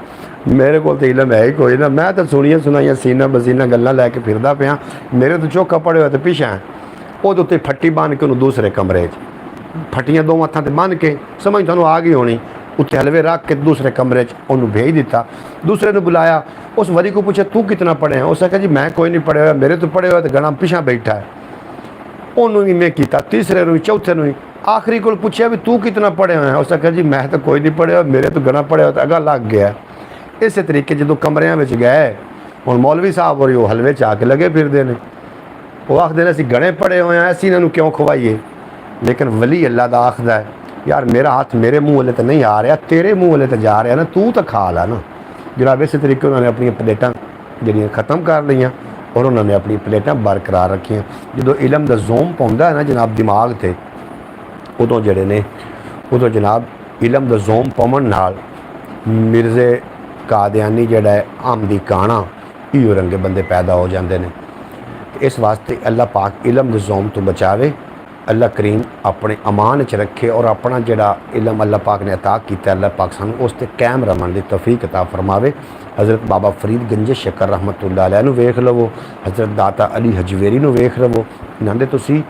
मेरे को तो इलम है ही कोई ना मैं तो सुनिया सुनाइया सीना बसीना गल्लां लैके फिरदा पिया मेरे तो चौका पढ़े हुए तो पिछा है। वो उत्ते फट्टी बन के उन्होंने दूसरे कमरे फटियां 2 हत्थों से बन के समझ तुहानूं आ गई होनी उत्ते हलवे रख के दूसरे कमरे उन्होंने भेज दिता। दूसरे ने बुलाया उस वरी को पूछा तू कितना पढ़े हैं। उस आख्या जी मैं कोई नहीं पढ़े हुआ मेरे तो पढ़े हुए तो गणा पिछा बैठा है। उन्होंने भी मैं किया तीसरे ने चौथे ने आखिरी को पूछा भी तू कितना पढ़े हुए हैं। उस आख्या जी मैं तो कोई नहीं पढ़े हुआ मेरे तो गणा पढ़े हुआ तो अगा लग गया। इस तरीके जो कमरिया गए हम मौलवी साहब और हलवे च आके लगे फिरते हैं वो आखते हैं असं गणे पढ़े हुए हैं असी इन्हों क्यों खवाइए। लेकिन वली अल्लाह का आखदा है यार मेरा हाथ मेरे मूँह वाले तो नहीं आ रहा तेरे मूँह वाले तो जा रहा ना तू तो खा ला ना। जनाब इस तरीके उन्होंने अपनी प्लेटां जड़ियाँ ख़त्म कर लियाँ और उन्होंने अपनी प्लेटां बरकरार रखियाँ। जो इलम का जोम पाउंदा है ना जनाब दिमाग से उदों जड़े ने उदों जनाब इलम का जोम पावन नाल मिर्जे कादियानी जड़ा है आमदी काना इो रंगे बंदे पैदा हो जाते हैं। इस वास्ते अल्लाह पाक इलम के जोम तो बचावे अल्लाह करीम अपने अमान च रखे और अपना जड़ा इलम अल्लाह पाक ने अता किया अल्लाह पाक सानू उस ते कायम रहने की तौफीक अता फरमावे। हज़रत बाबा फरीद गंजे शकर रहमतुल्लाह अलैह नूं वेख लवो हज़रत दाता अली हजवेरी नूं वेख लवो इन्हां दे तुसीं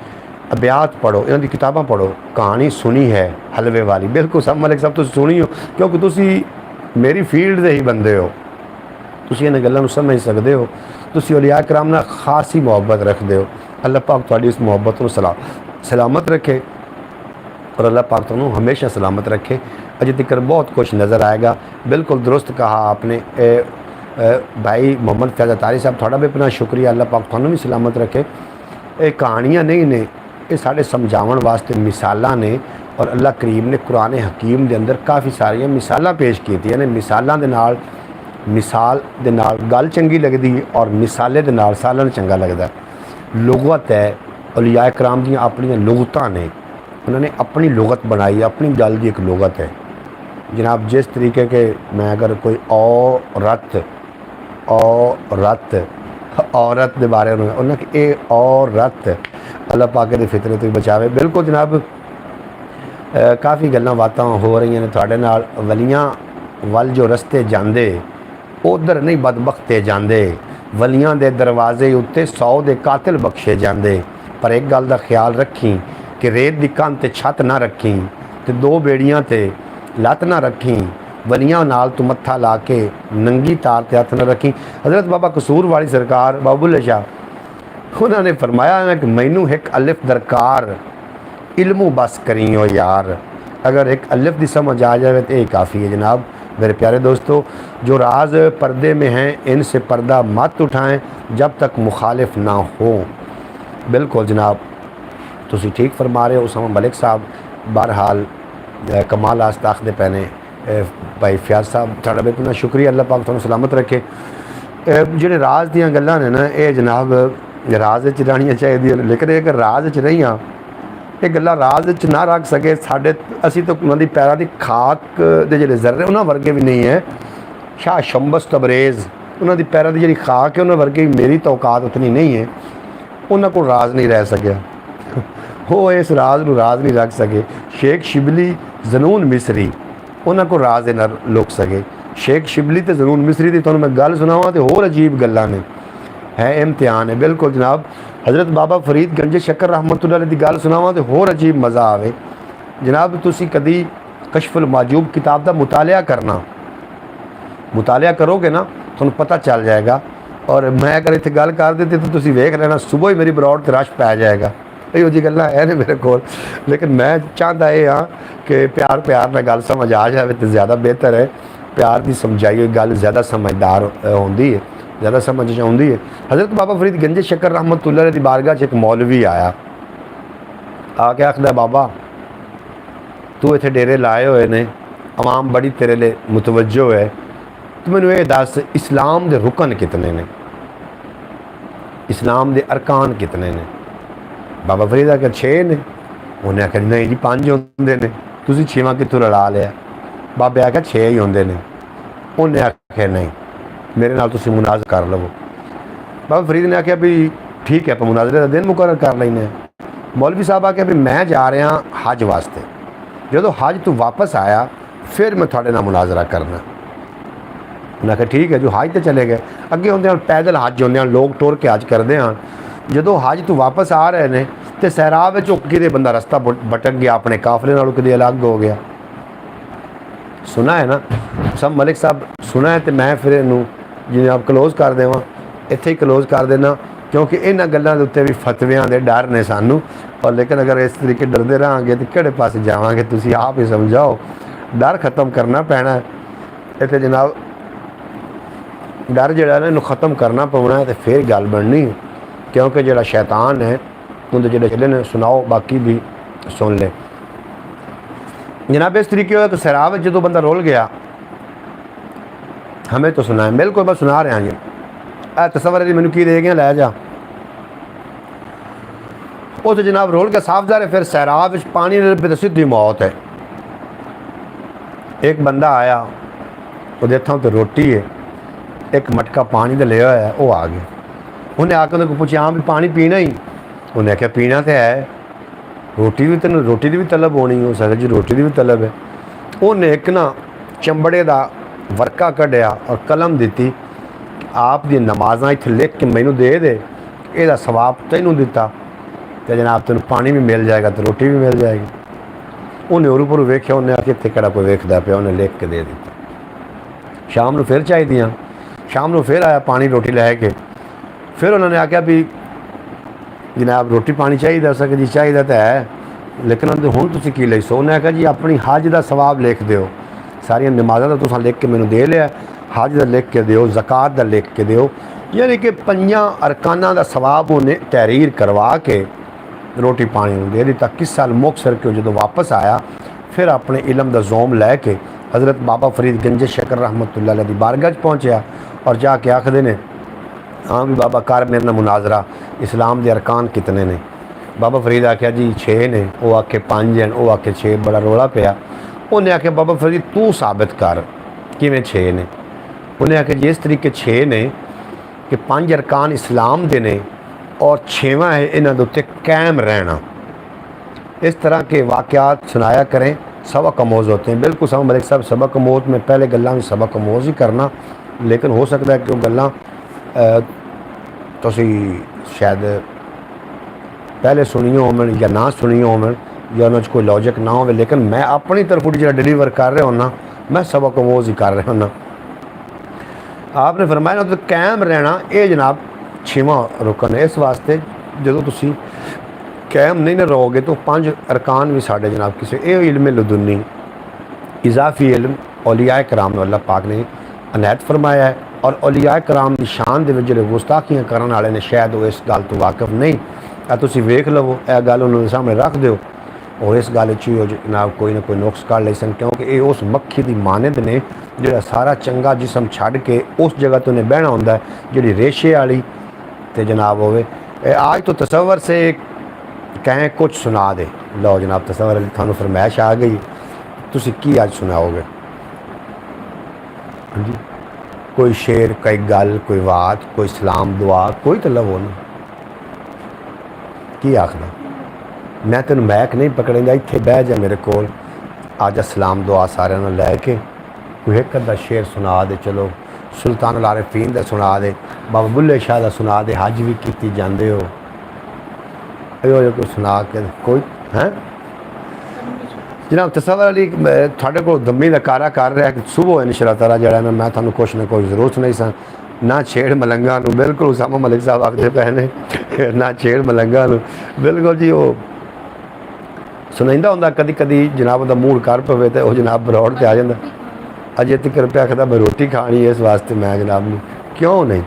अबियात पढ़ो इन्हां दी किताबां पढ़ो। कहानी सुनी है हलवे वाली बिल्कुल सब मलिक सब तुसीं सुनी हो क्योंकि तुसीं मेरी फील्ड के ही बंदे हो, तुसीं इन्हां गल्लां नूं समझ सकते हो। तुसीं औलिया कराम नाल खासी मुहब्बत रखते हो। अल्लाह पाक तुहाडी इस मुहब्बत नूं सलामत रखे और अल्लाह पाक तुहानूं हमेशा सलामत रखे। अजे तक बहुत कुछ नज़र आएगा। बिल्कुल दुरुस्त कहा आपने। भाई मोहम्मद फैज़ अतारी साहब, थोड़ा भी अपना शुक्रिया। अल्लाह पाक तुहानूं भी सलामत रखे। ये कहानियाँ नहीं ने, ये साढ़े समझावन वास्ते मिसालां ने। और अल्लाह करीम ने कुरान हकीम के अंदर काफ़ी सारिया मिसालां पेश कीतियां ने। मिसालां दे नाल मिसाल दे नाल गल चंगी लगदी और मिसाले दे नाल सालन चंगा लगदा। लुगत है, औलिया कराम दी अपनी लुगतां ने, उन्होंने अपनी लुगत बनाई, अपनी गल की एक लुगत है जनाब। जिस तरीके के मैं अगर कोई औरत के बारे में उन्हें कि ये औरत अल्लाह पाक दी फितरत भी बचावे। बिल्कुल जनाब, काफ़ी गल्लां बातां हो रही ने तुहाडे नाल। वलियां वल जो रस्ते जांदे उधर नहीं बदबख्ते जांदे। वलियां दे दरवाजे उत्ते 100 दे कातिल बख्शे जांदे। पर एक गल का ख्याल रखी कि रेत की कंध ते छत ना रखी ते 2 बेड़ियां ते लत्त ना रखी। वलियां नाल तू मत्था ला के नंगी तार ते हथ न रखी। हज़रत बाबा कसूर वाली सरकार बाबुल शाह उन्होंने फरमाया है कि मैनू एक अलिफ दरकार, इल्मू बस करी हो यार। अगर एक अलिफ की समझ आ जाए तो ये काफ़ी है जनाब। मेरे प्यारे दोस्तों, जो राज पर्दे में हैं इनसे पर्दा मत उठाएं जब तक मुखालिफ ना हो। बिल्कुल जनाब, तुसी ठीक फरमा रहे हो। उसामा मलिक साहब बहरहाल कमाल आस्ताख दे पैने भाई फयाज साहब, तुहाडा भी इतना शुक्रिया। अल्लाह पाक तुहानूं सलामत रखे। जिहड़े राज दीयां गल्लां ने ना, ये जनाब राज च रहनियां चाहिए। लेकिन अगर राज च रहियां, ये गल्लां राज च ना रख सके साडे, असीं तो उन्हां दी पैरां दी खाक दे जिहड़े जर्रे उन्हां वर्गे भी नहीं है। शाह शंबस तबरेज़ उन्हां दी पैरां दी जिहड़ी खाक है उन्हां वर्गे मेरी तो औकात उतनी नहीं है। उन्हां कोल राज नहीं रह सकिया, वो इस राज नूं राज नहीं रख सके। शेख शिबली जनून मिसरी उन्हां को राज ना लुक सके। शेख शिबली तो जनून मिसरी की तुहानूं मैं गल सुनावां तो होर अजीब गल्लां ने, है इम्तिहान है। बिल्कुल जनाब, हज़रत बाबा फरीद गंजे शक्कर रहमतुल्लाह अलैह दी गल सुनावां तो होर अजीब मज़ा आवे। जनाब तुसी कदी कशफुल माजूब किताब का मुतालिया करना, मुतालिया करोगे ना तुहानूं पता चल जाएगा। और मैं अगर इत्थे गल कर देती तो तुसी वेख लेना सुबह ही मेरी बरौड़ ते रश पै जाएगा। इहो जी गल्लां है ने मेरे कोल। लेकिन मैं चाहता ये हाँ कि प्यार प्यार में गल समझ आ जाए तो ज़्यादा बेहतर है। प्यार की समझाई हुई गल ज़्यादा समझदार होंदी है, ज़्यादा समझ आउंदी है। हज़रत बाबा फरीद गंजे शक्कर रहमतुल्लाह अलैह दी बारगाह च एक मौलवी आया, आके आखदा बाबा तू इत्थे डेरे लाए हुए ने, आवाम बड़ी तेरे लिए मुतवज्जो है, तू मैनूं ये दस इस्लाम दे रुकन कितने ने, इस्लाम दे अरकान कितने ने। बाबा फरीद आखिया 6 ने। उन्हें आखिया नहीं जी 5 होंदे ने, तुसीं 6वां कित्थों लड़ा लिया। बाबे आखिया 6 ही होंदे ने। उन्हें आखिया नहीं, मेरे नाल तुसीं मुनाज़ कर लवो। बाबा फरीद ने आखिया भी ठीक है, आप मुनाजरे का दिन मुकर्रर कर लें। मौलवी साहब आखिया भी मैं जा रहा हज वास्ते, जो हज तू वापस आया फिर मैं थोड़े नाल मुनाजरा करना। उन्हें आखिया ठीक है, जो हज तो चले गए। अगे होंदे पैदल हज होंदे लोग टुर के हज करते हैं। जो हज तू वापस आ रहे हैं तो सहराब किते बंदा रस्ता भटक गया, अपने काफले नालों किते अलग हो गया। सुना है ना सब मलिक साहब, सुना है। तो मैं फिर इनू जिन्हें आप क्लोज़ कर देवां, इत्थे ही क्लोज़ कर देना, क्योंकि इन्हां गल्लां दे उत्ते भी फतवियां दे डर ने सानू। और लेकिन अगर इस तरीके डरते रहांगे तो किहड़े पासे जावांगे, तुसीं आप ही समझाओ। डर खत्म करना पैना है इत्थे जनाब। डर जिहड़ा ना इनू खत्म करना पौना है तो फिर गल बननी। क्योंकि जिहड़ा शैतान है उनके जिहड़े चले ने सुनाओ, बाकी भी सुन ले जनाब। इस तरीके हो कि सैराब जो बंदा रोल गया, हमें तो सुना है, बिल्कुल मैं सुना रहा जी। तस्वर है मैनू की दे गया, लै जा। वो तो जनाब रोल के साफ ज़ाहिर है फिर सैराब पानी पे तो सीधी मौत है। एक बंदा आया, वो हथों तो रोटी है, एक मटका पानी का लिया है, वो आ गया। उन्हें आकर उन्हें पूछा हाँ भी पानी पीना ही। उन्हें आख्या पीना तो है, रोटी भी तेन रोटी की भी तलब होनी हो सकती जी, रोटी की भी तलब है। उन्हें एक ना चंबड़े का वर्का कढ़िया और कलम दी, आप दी नमाज़ां इत्थे लिख के मैनू दे दे, यदा सवाब तैनू दिता तो जनाब तेन पानी भी मिल जाएगा तो रोटी भी मिल जाएगी। उन्हें उर उपर वेख्या, उन्हें आके इत्थे केड़ा कोई वेखदा पिया, उन्हें लिख के दे दिता। शाम ਨੂੰ फिर चाहिए, शाम ਨੂੰ फिर आया पानी रोटी लैके, फिर उन्होंने आख्या भी जनाब रोटी पानी चाहिए, उस जी चाहिए तो है, लेकिन हुण तुसीं की लई सो। उन्हें आख्या जी अपनी हज का सवाब लिख दो, सारिया नमाज़ां का तुसां लिख के मैनूं दे लिया, हज का लिख के दिओ, ज़कात का लिख के दिओ, यानी कि 5 अरकाना का सवाब उन्हें तहरीर करवा के रोटी पानी दे दिता। किस साल मुक्तसर के जो वापस आया, फिर अपने इलम का जोम लैके हज़रत बाबा फरीद गंज शकर रहमतुल्लाह अलैह दी बारगाह पहुँचा और जाके आखते ने, हाँ भी बाबा कर मेरे नाल मुनाजरा, इस्लाम के अरकान कितने ने। बाबा फरीद आख्या जी 6 ने, वो आखे 5 हैं, वो आखे 6, बड़ा रौला पिया। उन्हें आख्या बाबा फरीद तू साबित कर किवें 6 ने। उन्हें आख्या जी इस तरीके 6 ने कि 5 अरकान इस्लाम के ने और 6वां है इन्हां दे उत्ते कायम रहना। इस तरह के वाक़यात सुनाया करें, सबक अमोज़ होते हैं। बिल्कुल सब मलिक साहब सबक अमोज़ में पहले गल्लां भी सबक अमोज़ ही करना, लेकिन हो सकता है कि वो गल्लां तुसीं शायद पहले सुनियो होवन या ना सुनियो होवन या उन्हें कोई लॉजिक ना हो, लेकिन मैं अपनी तरफों जो डिलीवर कर रहा होना, मैं सबक अमोज़ ही कर रहा होना। आपने फरमाया तो कायम रहना, ये जनाब 6वां रुकन है। इस वास्ते जो तुसी कायम नहीं ना रहोगे तो 5 अरकान भी साढ़े जनाब किसी ये इल्म लदुन्नी इजाफी इल्म औलिया कराम अल्लाह पाक ने अनायत फरमाया है। और औलिया कराम की शान के जो गुस्ताखियाँ करने वाले ने शायद वो इस गल तो वाकफ नहीं, तुसी वेख लवो, यह गल उन्होंने सामने रख दो और इस गल जनाब कोई ना कोई नुक्स कढ़ ले सन, क्योंकि ये उस मक्खी की मानद ने जो सारा चंगा जिसम छड़ के उस जगह तो उन्हें बहना होंगे जी रेशे वाली तो जनाब होवे। आज तो तसव्वुर से कहें कुछ सुना दे, लो जनाब तसव्वुर थानू फरमाइश आ गई, तुसी की आज सुनाओगे जी? कोई शेर, कोई गल, कोई बात, कोई सलाम दुआ, कोई तो लवो नहीं की आखना। मैं तेन मैक नहीं पकड़ेंगा, इत्थे बह जा मेरे कोल, आज सलाम दुआ सारे लैके कोई एक अद्धा शेर सुना दे, चलो सुल्तान आरिफीन का सुना दे, बाबा बुल्ले शाह का सुना दे, हज भी की जाते हो, यो कोई सुना के कोई हैं जनाब। तसव्वुर अली थोड़े को दमी का कारा कर रहा कि सुबह इंशाअल्लाह ताला जड़ा ना मैं थानू कुछ ना कुछ जरूर सुनाई सा। ना छेड़ मलंगा नू, बिल्कुल उसामा मलिक साहब आखते पे ने ना छेड़ मलंगा नू, बिल्कुल जी। वो सुनाइंदा होंदा कदी कदी जनाब का मूड कर पवे तो जनाब बरौड़ ते आ जाता, अजे तक पे आखदा मैं रोटी खानी है, इस वास्ते मैं जनाब नू क्यों नहीं।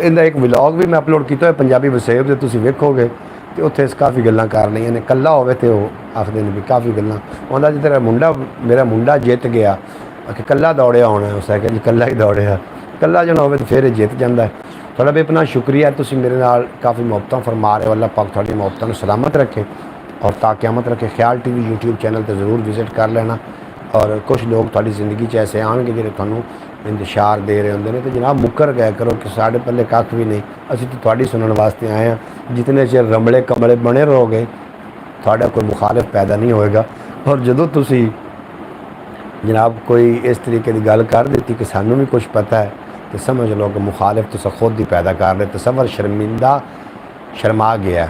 इनका एक व्लॉग भी मैं अपलोड किया पंजाबी वसेब से, तुसीं वेखोगे तो उत्थे काफ़ी गल्लां करनियां ने। कल्ला होवे तो आखदे ने भी काफ़ी गल्लां आंदा जी तेरा मुंडा, मेरा मुंडा जित गया कि कल्ला दौड़िया होना, उस आख्या जी कल्ला ही दौड़िया, कल्ला जो होवे तो फिर जित जाता है। थोड़ा बेपना शुक्रिया, तुसीं मेरे नाल काफ़ी मुहब्बतां फरमा रहे हो, अल्लाह पाक तुहाडी मुहब्बतां नूं सलामत रखे और ताक़यामत रखे। ख्याल TV यूट्यूब चैनल तो ज़रूर विजिट कर लेना। और कुछ लोग थोड़ी जिंदगी च ऐसे आएंगे जो थानू इंतशार दे रहे होंगे तो जनाब मुकर गया करो कि साढ़े पल्ले कख भी नहीं, असी तो थोड़ी सुनने वास्ते आए हैं। जितने चिर रमले कमले बने रहोगे थोड़ा कोई मुखालिफ पैदा नहीं होएगा। और जो तुसी जनाब कोई इस तरीके की गल कर दी कि सानू भी कुछ पता है तो समझ लो कि मुखालिफ तो खुद ही पैदा कर रहे। तसव्वुर शर्मिंदा शर्मा गया,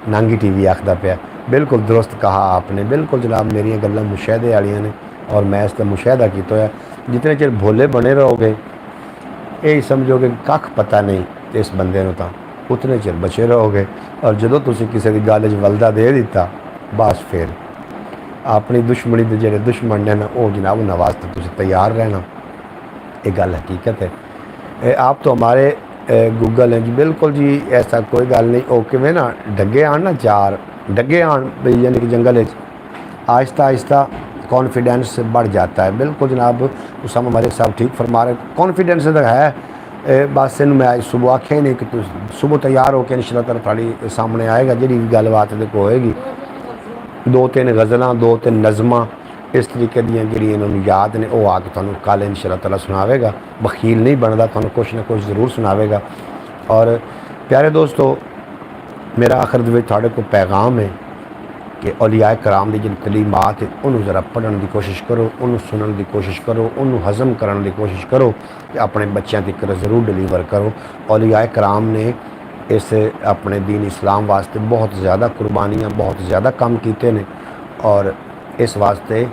नांगी TV आखदा पाया। बिल्कुल दुरुस्त कहा आपने, बिल्कुल जनाब मेरिया गल्लां मुशाहदे वालियां ने और मैं इसका मुशाहदा किया है। जितने चिर भोले बने रहोगे यही समझोगे कख पता नहीं तो इस बंदे नूं तां उतने चिर बचे रहोगे। और जो तुसीं किसी की गल च वलदा दे दिता बस फिर अपनी दुश्मनी के जोड़े दुश्मन ने ना वो जनाब उन्होंने वास्ते तुसीं तैयार रहना। ये गल हकीकत है। आप तो हमारे गूगल हैं जी, बिल्कुल जी ऐसा कोई गल नहीं। वो किवें ना डगे आन ना, 4 डगे आन यानी कि जंगल आहिस्ता आहिस्ता कॉन्फिडेंस बढ़ जाता है। बिल्कुल जनाब उसामा मलिक साहब ठीक फरमा रहे, कॉन्फिडेंस तो है। बस इन मैं आज सुबह आख्या ही नहीं कि तुम सुबह तैयार होकर इंशाअल्लाह ताला थोड़ी सामने आएगा जी गलबात होएगी। 2-3 गज़लां 2-3 नज़मां इस तरीके दी जी इन्होंने याद ने वो आके तुहानूं कल इंशाअल्लाह ताला सुनावेगा। बखील नहीं बनता, तुहानूं कुछ ना कुछ ज़रूर सुनावेगा। और प्यारे दोस्तों मेरा आखिर दे थोड़े को पैगाम है कि औलिया कराम की जिन तलीमात है उन्होंने ज़रा पढ़ने की कोशिश करो, उन्होंने सुनने की कोशिश करो, उन्होंने हज़म करने की कोशिश करो कि अपने बच्चों तक ज़रूर डिलीवर करो। औलिया कराम ने इस अपने दीन इस्लाम वास्ते बहुत ज़्यादा कुर्बानियाँ, बहुत ज़्यादा काम किए ने। और इस वास्ते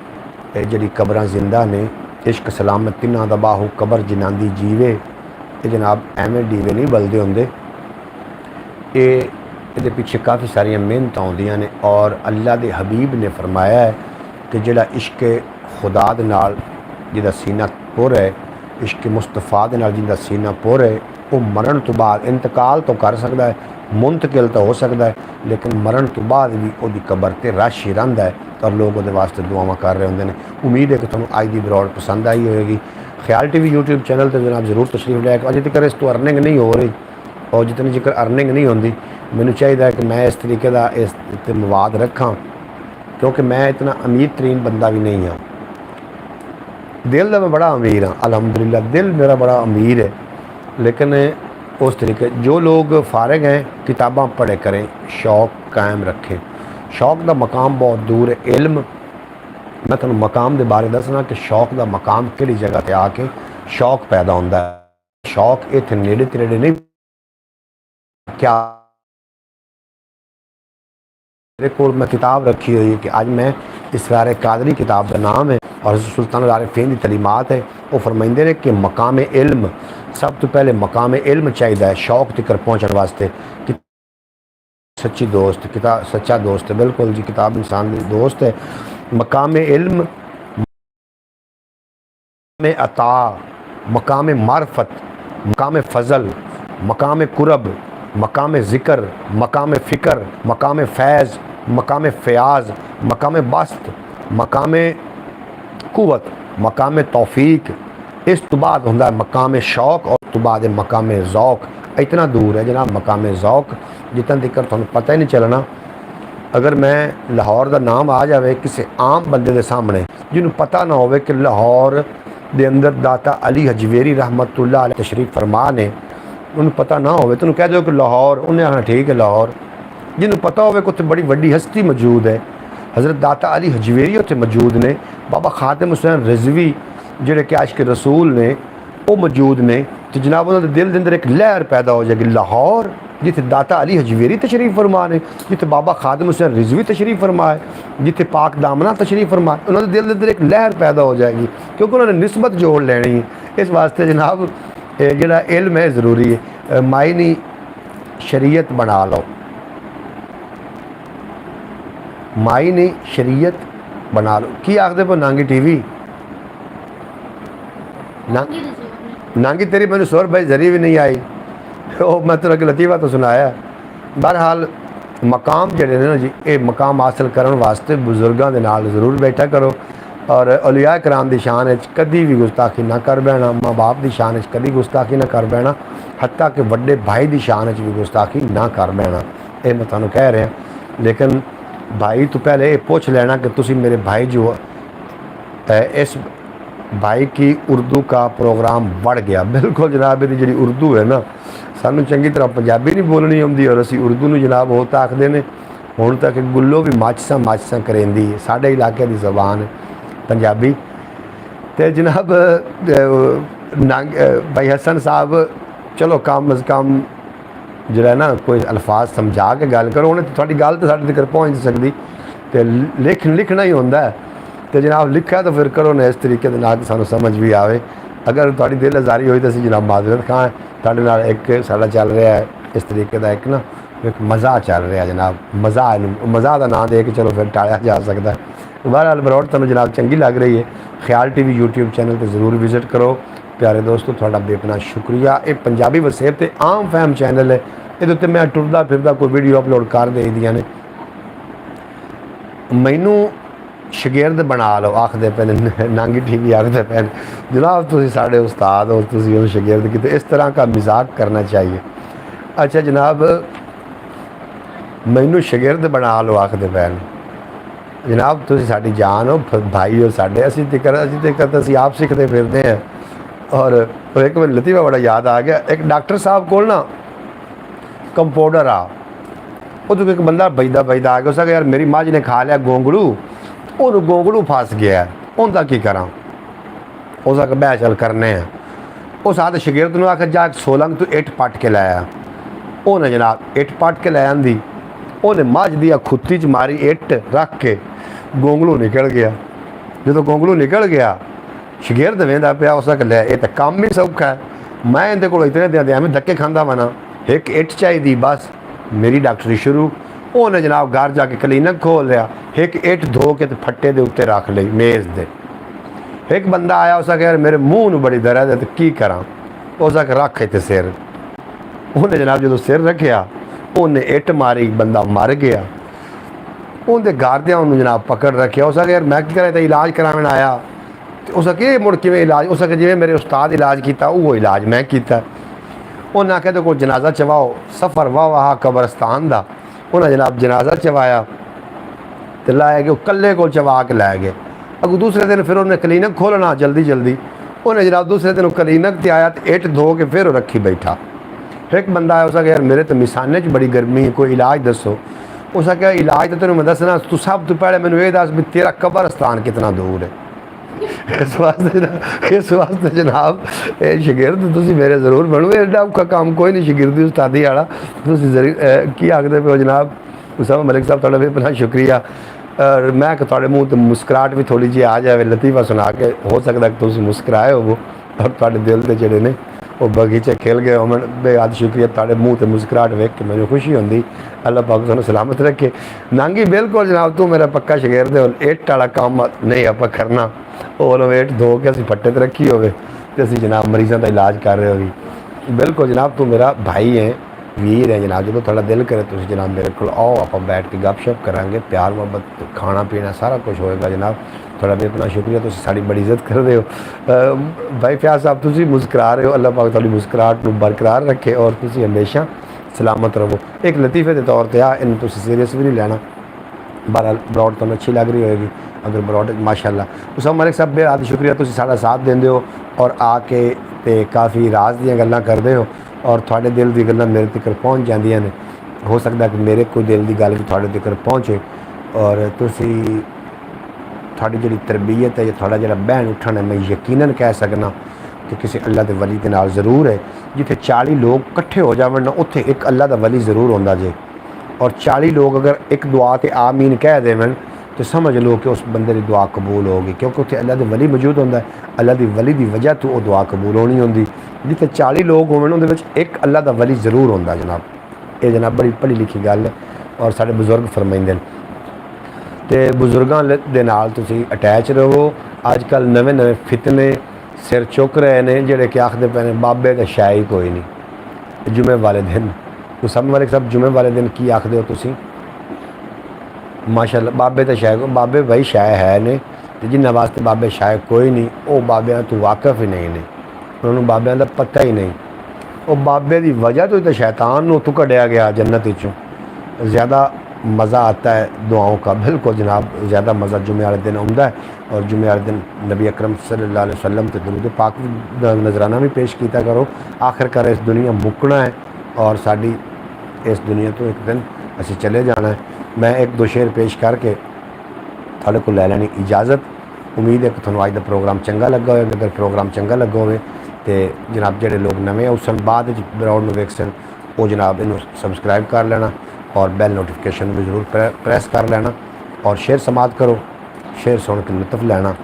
जी कब्रां जिंदा ने इश्क सलामत तिन्हां दा बाहू कबर जिन्हां दी जीवे। ये जनाब एवें डीवे नहीं बलदे होंदे, ये पिछे काफ़ी सारिया मेहनत आउंदियां ने। और अल्लाह के हबीब ने फरमाया है कि जिहड़ा इश्क खुदा दे नाल जिहदा सीना पुर है, इश्क मुस्तफा दे नाल जिहदा सीना पुर है, वो मरण तो बाद इंतकाल तो कर सकता है, मुंतकिल तो हो सकता है, लेकिन मरण तो बाद भी वो कबर ते रश ही रहिंदा है और लोग वो वास्ते दुआवां कर रहे होंगे ने। उम्मीद है कि तुहानूं अज दी ब्रॉड पसंद आई होएगी। ख्याल टीवी यूट्यूब चैनल पर जनाब जरूर तशरीफ लिया। अजे तक इस तो अर्निंग नहीं हो रही, और जितनी जिक्र अर्निंग नहीं होंदी, मैनूं चाहिए कि मैं इस तरीके का इस मवाद रखा, क्योंकि मैं इतना अमीर तरीन बंदा भी नहीं हाँ। दिल का मैं बड़ा अमीर हाँ, अलहमदुलिल्लाह दिल मेरा बड़ा अमीर है, लेकिन उस तरीके जो लोग फारग हैं किताबां पढ़े करें, शौक़ कायम रखें। शौक़ का मकाम बहुत दूर है। इल्म मैं तुहानूं मकाम के बारे दसना कि शौक़ का मकाम किहड़ी जगह पर आके शौक़ पैदा होंदा है। शौक़ इत्थे नेड़े तेड़े नहीं, क्या मेरे को मैं किताब रखी हुई है कि आज मैं इसरार कादरी किताब का नाम है और सुल्तान आरिफीन की तलीमात है। वो फरमाइंदे ने कि मकाम इल्म, सब तो पहले मकाम इल्म चाहिए शौक़ तक पहुँचने वास्ते। कि सच्ची दोस्त किताब सच्चा दोस्त है, बिल्कुल जी, किताब इंसान की दोस्त है। मकाम इल्म में अता, मकाम मार्फत, मकाम फ़ज़ल, मकाम कुरब, मकाम ज़िक्र, मकाम फ़िक्र, मकाम फ़ैज़, मकाम फ़याज़, मकाम बस्त, मकाम कुवत, मकाम तौफ़ीक, इस तो बाद होंदा है मकाम शौक़, और तो बाद है मकाम ज़ौक़। इतना दूर है जनाब मकाम ज़ौक़, जितना दिक्कत तुहानूं पता ही नहीं चलना। अगर मैं लाहौर का नाम आ जाए किसी आम बंदे के सामने जिन्होंने पता ना हो कि लाहौर के अंदर दाता अली हजवेरी रहमतुल्लाह अलैह तशरीफ फरमा ने, उन्हें पता ना हो तो कह दो कि लाहौर, उन्हें आना ठीक है लाहौर। जिन्होंने पता हो कि उत्थे बड़ी वड्डी हस्ती मौजूद है, हज़रत दाता अली हजवेरी उत्थे मौजूद ने, बाबा खातिम हुसैन रिजवी जिहड़े कि आशिक रसूल ने वो मौजूद ने, तो जनाब उन्होंने दिल के अंदर एक लहर पैदा हो जाएगी। लाहौर जिथे दाता अली हजवेरी तशरीफ फरमा ने, जिथे बाबा खातिम हुसैन रिजवी तशरीफ फरमाए, जिथे पाक दामना तशरीफ फरमाए, उन्होंने दिल के अंदर एक लहर पैदा हो जाएगी, क्योंकि उन्होंने निस्बत जोड़ लेनी है। इस वास्ते जनाब जिहड़ा इल्म है ज़रूरी है। मायनी शरीयत बना लो, मायनी शरीयत बना लो। की आखदे पर नांगी टीवी नांगी तेरी मैंने सुर भाई जरी भी नहीं आई, वो मैं तेरा लतीफ़ा तो सुनाया। बहरहाल मकाम जड़े ने ना जी, ये मकाम हासिल करने वास्ते बुजुर्गों के नाल जरूर बैठा करो, और औलिया कराम की शान कभी भी गुस्ताखी ना कर बैना, माँ बाप की शान कभी गुस्ताखी ना कर बैना, हत्ता कि वड्डे भाई की शान भी गुस्ताखी ना कर बैना। ये मैं तुहानूं कह रहा। लेकिन भाई तो पहले ये पूछ लेना कि तुसी मेरे भाई जो इस भाई की उर्दू का प्रोग्राम बढ़ गया। बिल्कुल जनाब, ये जी उर्दू है ना, सानू चंगी तरह पंजाबी नहीं बोलनी आती, और असी उर्दू में जनाब हो तो आखते हैं। हुण तक गुल्लो भी माचसा करेंदी है, साढ़े इलाके की जबान पंजाबी। तो जनाब भाई हसन साहब, चलो कम अज़ कम जो ना कोई अल्फाज समझा के गल करो, उन्हें थोड़ी गल तो साढ़े तक पहुँच नहीं सकती, तो लिखना ही होंदा है। तो जनाब लिखा तो फिर करो ना इस तरीके के सानू समझ भी आए। अगर थोड़ी दिल आजारी हुई तो असी जनाब माजरत खां, तुहाडे नाल एक साडा चल रहा है इस तरीके का एक मज़ा चल रहा है जनाब। मज़ा का नाम दे के चलो फिर टालिया जा सकता है। बहरहाल ब्रॉड तुहानू जनाब चंगी लग रही है, ख्याल टीवी यूट्यूब चैनल पर जरूर विजिट करो। प्यारे दोस्तों तुहाडा बेपना शुक्रिया। ये पंजाबी वसेब ते आम फहम चैनल है, ये उत्ते मैं टुरदा फिरदा कोई वीडियो अपलोड कर दे दियां ने। मैनू शगिरद बना लो आखते पे नांगी टीवी आखते पे जनाब, तुसी साढ़े उस्ताद हो, तुसी शगिरद की, तो इस तरह का मजाक करना चाहिए। अच्छा जनाब, मैनू शगिरद बना लो आखते पे जनाब, तुसी साडी जान हो, भाई हो साढ़े, असी तो आप सीखते फिरते हैं। और एक बार लतीफ़ा बड़ा याद आ गया, एक डॉक्टर साहब को ना कंपाउंडर आ, वो तो एक बंदा बजदा बजदा आ गया, उसका यार मेरी मझ ने खा लिया गोंगड़ू, और गोंगड़ू फस गया, उनका की करा, उसका बह चल करने हैं। उस आदत शगिरद ने आखिर जा सोलंग तो इट पट के लाया, उन्हें जनाब इट पट के लै आंदी, उन्हें मझ दिया खुत्ती च मारी इट रख के, गोंगड़ू निकल गया। जो गोंगड़ू निकल गया ਸ਼ਗਿਰਦ ਵੇਂਦਾ ਪਿਆ ਉਸ ਦਾ ਲੈ ਇਹ ਤਾਂ ਕੰਮ ਹੀ ਸੌਖਾ ਹੈ, ਮੈਂ ਇਹਦੇ ਕੋਲ ਇਤਨੇ ਦਿਆਂ ਐਵੇਂ ਧੱਕੇ ਖਾਂਦਾ ਵਾ ਨਾ। ਇੱਕ ਇੱਟ ਚਾਹੀਦੀ ਬਸ, ਮੇਰੀ ਡਾਕਟਰੀ ਸ਼ੁਰੂ। ਉਹਨੇ ਜਨਾਬ ਘਰ ਜਾ ਕੇ ਕਲੀਨਿਕ ਖੋਲ ਲਿਆ, ਇੱਕ ਇੱਟ ਧੋ ਕੇ ਤੇ ਫੱਟੇ ਦੇ ਉੱਤੇ ਰੱਖ ਲਈ ਮੇਜ਼ ਦੇ। ਇੱਕ ਬੰਦਾ ਆਇਆ, ਉਸ ਆਖਿਆ ਮੇਰੇ ਮੂੰਹ ਨੂੰ ਬੜੀ ਦਰਦ ਹੈ ਤੇ ਕੀ ਕਰਾਂ, ਉਸ ਆਖ ਰੱਖ ਤੇ ਸਿਰ। ਉਹਨੇ ਜਨਾਬ ਜਦੋਂ ਸਿਰ ਰੱਖਿਆ ਉਹਨੇ ਇੱਟ ਮਾਰੀ, ਬੰਦਾ ਮਰ ਗਿਆ। ਉਹਦੇ ਘਰਦਿਆਂ ਉਹਨੂੰ ਜਨਾਬ ਪਕੜ ਰੱਖਿਆ। ਉਸ ਆਖਿਆ ਮੈਂ ਕੀ ਕਰਾਂ, ਤਾਂ ਇਲਾਜ ਕਰਾਉਣ ਆਇਆ। ਤੇ ਉਸ ਆਖਿਆ ਮੁੜ ਕਿਵੇਂ ਇਲਾਜ, ਉਸ ਆਖਿਆ ਜਿਵੇਂ ਮੇਰੇ ਉਸਤਾਦ ਇਲਾਜ ਕੀਤਾ ਉਹ ਇਲਾਜ ਮੈਂ ਕੀਤਾ। ਉਹਨਾਂ ਆਖਿਆ ਤੇ ਕੋਈ ਜਨਾਜ਼ਾ ਚਵਾਓ, ਸਫ਼ਰ ਵਾਹ ਕਬਰਸਤਾਨ ਦਾ। ਉਹਨਾਂ ਜਨਾਬ ਜਨਾਜ਼ਾ ਚਵਾਇਆ ਤੇ ਲਾਇਆ ਕਿ ਉਹ ਕੱਲੇ ਕੋਲ ਚਵਾ ਕੇ ਲੈ ਗਏ। ਅੱਗੋਂ ਦੂਸਰੇ ਦਿਨ ਫਿਰ ਉਹਨੇ ਕਲੀਨਿਕ ਖੋਲ੍ਹਣਾ ਜਲਦੀ। ਉਹਨੇ ਜਨਾਬ ਦੂਸਰੇ ਦਿਨ ਉਹ ਕਲੀਨਿਕ 'ਤੇ ਆਇਆ ਤੇ ਇੱਟ ਧੋ ਕੇ ਫਿਰ ਉਹ ਰੱਖੀ ਬੈਠਾ। ਇੱਕ ਬੰਦਾ ਆਇਆ, ਉਸ ਆਖਿਆ ਯਾਰ ਮੇਰੇ ਤਾਂ ਮਿਸਾਨੇ 'ਚ ਬੜੀ ਗਰਮੀ ਹੈ, ਕੋਈ ਇਲਾਜ ਦੱਸੋ। ਉਸ ਆਖਿਆ ਇਲਾਜ ਤਾਂ ਤੈਨੂੰ ਮੈਂ ਦੱਸਣਾ, ਤੂੰ ਸਭ ਤੋਂ ਪਹਿਲੇ ਮੈਨੂੰ ਇਹ ਦੱਸ ਵੀ ਤੇਰਾ ਕਬਰਸਤਾਨ ਕਿਤਨਾ ਦੂਰ ਹੈ। ਇਸ ਵਾਸਤੇ ਜਨਾਬ ਇਹ ਸ਼ਾगिर्द ਤੁਸੀਂ ਮੇਰੇ ਜ਼ਰੂਰ ਬਣੋ। ਐਡਾ ਔਖਾ ਕੰਮ ਕੋਈ ਨਹੀਂ ਸ਼ਾगिर्दी ਉਸਤਾਦੀ ਵਾਲਾ। ਤੁਸੀਂ ਕੀ ਆਖਦੇ ਪਏ ਹੋ ਜਨਾਬ ਉਸਾਮਾ ਮਲਿਕ ਸਾਹਿਬ, ਤੁਹਾਡਾ ਵੀ ਬੜਾ ਸ਼ੁਕਰੀਆ। ਮੈਂ ਕਿ ਤੁਹਾਡੇ ਮੂੰਹ 'ਤੇ ਮੁਸਕਰਾਹਟ ਵੀ ਥੋੜ੍ਹੀ ਜਿਹੀ ਆ ਜਾਵੇ ਲਤੀਫਾ ਸੁਣਾ ਕੇ, ਹੋ ਸਕਦਾ ਕਿ ਤੁਸੀਂ ਮੁਸਕਰਾਏ ਹੋਵੋ ਔਰ ਤੁਹਾਡੇ ਦਿਲ ਦੇ ਜਿਹੜੇ ਨੇ ਉਹ ਬਗੀਚੇ ਖਿਲ ਗਏ ਹੋਣ। ਬੇਹੱਦ ਸ਼ੁਕਰੀਆ, ਤੁਹਾਡੇ ਮੂੰਹ 'ਤੇ ਮੁਸਕਰਾਹਟ ਵੇਖ ਕੇ ਮੈਨੂੰ ਖੁਸ਼ੀ ਹੁੰਦੀ। ਅੱਲਾਹ ਪਾਕ ਤੁਹਾਨੂੰ ਸਲਾਮਤ ਰੱਖੇ। ਨਾਂਗੀ ਬਿਲਕੁਲ ਜਨਾਬ ਤੂੰ ਮੇਰਾ ਪੱਕਾ ਸ਼ਾगिर्द ਹੈ। ਇੱਟ ਵਾਲਾ ਕੰਮ ਨਹੀਂ ਆਪਾਂ ਕਰਨਾ, ਉਹ ਇੱਟ ਧੋ ਕੇ ਅਸੀਂ ਫੱਟੇ 'ਤੇ ਰੱਖੀ ਹੋਵੇ ਤੇ ਅਸੀਂ ਜਨਾਬ ਮਰੀਜ਼ਾਂ ਦਾ ਇਲਾਜ ਕਰ ਰਹੇ ਹੋਗੀ। ਬਿਲਕੁਲ ਜਨਾਬ ਤੂੰ ਮੇਰਾ ਭਾਈ ਹੈ, ਵੀਰ ਹੈ ਜਨਾਬ। ਜਦੋਂ ਤੁਹਾਡਾ ਦਿਲ ਕਰੇ ਤੁਸੀਂ ਜਨਾਬ ਮੇਰੇ ਕੋਲ ਆਓ, ਆਪਾਂ ਬੈਠ ਕੇ ਗੱਪਸ਼ਪ ਕਰਾਂਗੇ, ਪਿਆਰ ਮੁਹੱਬਤ ਖਾਣਾ ਪੀਣਾ ਸਾਰਾ ਕੁਝ ਹੋਏਗਾ ਜਨਾਬ। ਤੁਹਾਡਾ ਵੀ ਇਤਨਾ ਸ਼ੁਕਰੀਆ, ਤੁਸੀਂ ਸਾਡੀ ਬੜੀ ਇੱਜ਼ਤ ਕਰਦੇ ਹੋ। ਭਾਈ ਫਿਆਜ਼ ਸਾਹਿਬ ਤੁਸੀਂ ਮੁਸਕਰਾ ਰਹੇ ਹੋ, ਅੱਲਾਹ ਪਾਕ ਤੁਹਾਡੀ ਮੁਸਕਰਾਹਟ ਨੂੰ ਬਰਕਰਾਰ ਰੱਖੇ ਔਰ ਤੁਸੀਂ ਹਮੇਸ਼ਾ ਸਲਾਮਤ ਰਹੋ। ਇੱਕ ਲਤੀਫੇ ਦੇ ਤੌਰ 'ਤੇ ਆ, ਇਹਨੂੰ ਤੁਸੀਂ ਸੀਰੀਅਸ ਵੀ ਨਹੀਂ ਲੈਣਾ। ਬਹਰਹਾਲ ਬਰੋਡ ਤੁਹਾਨੂੰ ਅੱਛੀ ਲੱਗ ਰਹੀ ਹੋਏਗੀ, ਅਗਰ ਬਰੋਡ ਮਾਸ਼ਾਅੱਲਾ। ਉਸਾਮਾ ਮਲਿਕ ਸਾਹਿਬ ਬੇਹੱਦ ਸ਼ੁਕਰੀਆ, ਤੁਸੀਂ ਸਾਡਾ ਸਾਥ ਦਿੰਦੇ ਹੋ ਔਰ ਆ ਕੇ ਤੇ ਕਾਫੀ ਰਾਜ਼ ਦੀਆਂ ਗੱਲਾਂ ਕਰਦੇ ਹੋ ਔਰ ਤੁਹਾਡੇ ਦਿਲ ਦੀ ਗੱਲਾਂ ਮੇਰੇ ਤੱਕ ਪਹੁੰਚ ਜਾਂਦੀਆਂ ਨੇ। ਹੋ ਸਕਦਾ ਕਿ ਮੇਰੇ ਕੋਈ ਦਿਲ ਦੀ ਗੱਲ ਵੀ ਤੁਹਾਡੇ ਤੱਕ ਪਹੁੰਚੇ ਔਰ ਤੁਸੀਂ ਤੁਹਾਡੀ ਜਿਹੜੀ ਤਰਬੀਅਤ ਹੈ ਜਾਂ ਤੁਹਾਡਾ ਜਿਹੜਾ ਬਹਿਣ ਉੱਠਣ ਹੈ, ਮੈਂ ਯਕੀਨਨ ਕਹਿ ਸਕਦਾ ਕਿ ਕਿਸੇ ਅੱਲਾ ਦੇ ਵਲੀ ਦੇ ਨਾਲ ਜ਼ਰੂਰ ਹੈ। ਜਿੱਥੇ 40 ਲੋਕ ਇਕੱਠੇ ਹੋ ਜਾਵਣ ਨਾ, ਉੱਥੇ ਇੱਕ ਅੱਲਾ ਦਾ ਵਲੀ ਜ਼ਰੂਰ ਹੁੰਦਾ ਜੇ। ਔਰ 40 ਲੋਕ ਅਗਰ ਇੱਕ ਦੁਆ ਤੇ ਆਮੀਨ ਕਹਿ ਦੇਵਣ तो समझ लो कि उस बंदे की दुआ कबूल होगी, क्योंकि उत्थे अल्लाह दे वली मौजूद होंदा है। अल्लाह दी वली की वजह तो वो दुआ कबूल होनी होंदी। जिथे 40 लोग होवन उहदे विच एक अल्लाह दा वली जरूर होंदा जनाब। ये जनाब बड़ी पढ़ी लिखी गल है और साडे बुजुर्ग फरमाइंदे ने ते बुजुर्गां दे नाल तुसीं अटैच रहो। अजकल नवे नवे फितने सिर चुक रहे हैं जिहड़े कि आखदे पे ने बाबे दा शै ही कोई नहीं। जुमे वाले दिन उसामा मलिक साहब जुमे वाले दिन की आखदे हो तुसीं? माशाअल्लाह बाबे तो शायद बाबे भाई शाय है ने ते जिन्हां वास्ते बाबे शायद कोई नहीं, वो बाबियां तो वाकफ ही नहीं ने, उन्होंने बाबियां दा पता ही नहीं। वो बाबे की वजह तो ही शैतान नूं उत्थों कढ़िया गया जन्नत विचों। ज़्यादा मज़ा आता है दुआओं का, बिल्कुल जनाब ज़्यादा मज़ा जुमे वाले दिन आउंदा है। और जुमे वाले दिन नबी अकरम सल्लल्लाहु अलैहि वसल्लम ते दुरूद पाक नजराना भी पेश किया करो। आखिरकार इस दुनिया मुकना है और साडी इस दुनिया तो एक दिन असीं चले जाना है। मैं एक दो शेर पेश करके थोड़े को लै लैनी इजाज़त। उम्मीद है कि तुहानूं अज दा प्रोग्राम चंगा लगा होगा। अगर प्रोग्राम चंगा लगा होवे तो जनाब जिहड़े लोग नवे उस बाद ब्राउड नूं वेख सन वो जनाब इनू सबसक्राइब कर लेना और बैल नोटिफिकेशन भी जरूर प्रेस कर लेना और शेर समात करो। शेर सुन के लुत्फ लैना।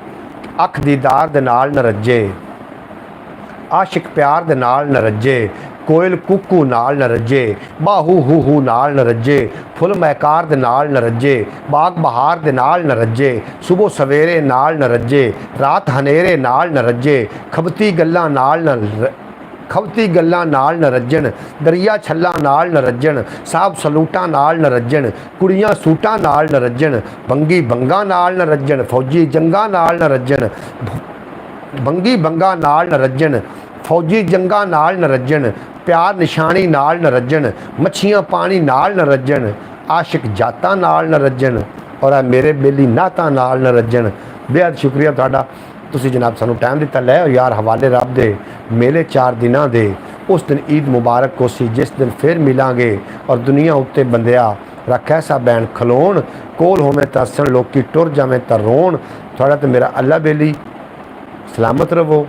अख दीदार दे नाल न रज्जे, आशिक प्यार दे नाल न रज्जे, कोयल कुकू नाल न रज्जे, बाहू हू नाल न रज्जे, फुल महकार दे नाल न रज्जे, बाग बहार दे नाल न रज्जे, सुबह सवेरे नाल न रज्जे, रात हनेरे नाल न रज्जे, खबती गल्लां नाल न खबती गल्लां नाल न रज्जन, दरिया छल्लां नाल न रज्जन, साहब सलूटां नाल न रज्जन, कुड़ियां सूटां नाल न रज्जन, बंगी बंगा नाल न रज्जन, फौजी जंगा नाल न रज्जन, बंगी बंगा नाल न रज्जन, फौजी जंगा नाल न रज्जन, प्यार निशानी नाल न रज्जन, मच्छियां पानी नाल न रज्जन, आशिक जातां नाल न रज्जन और मेरे बेली नातां नाल न रज्जन। बेहद शुक्रिया तुहाडा, तुसीं जनाब सानू टाइम दिता। लै यार हवाले रब दे मेले 4 दिनां दे। उस दिन ईद मुबारक कोसी जिस दिन फिर मिलांगे और दुनिया उत्ते बंदिया रख ऐसा बैन खलोण, कोल होवें तां हस्सण लोकी टुर जावें तां रोण। तुहाडा ते मेरा अल्लाह बेली सलामत रवो,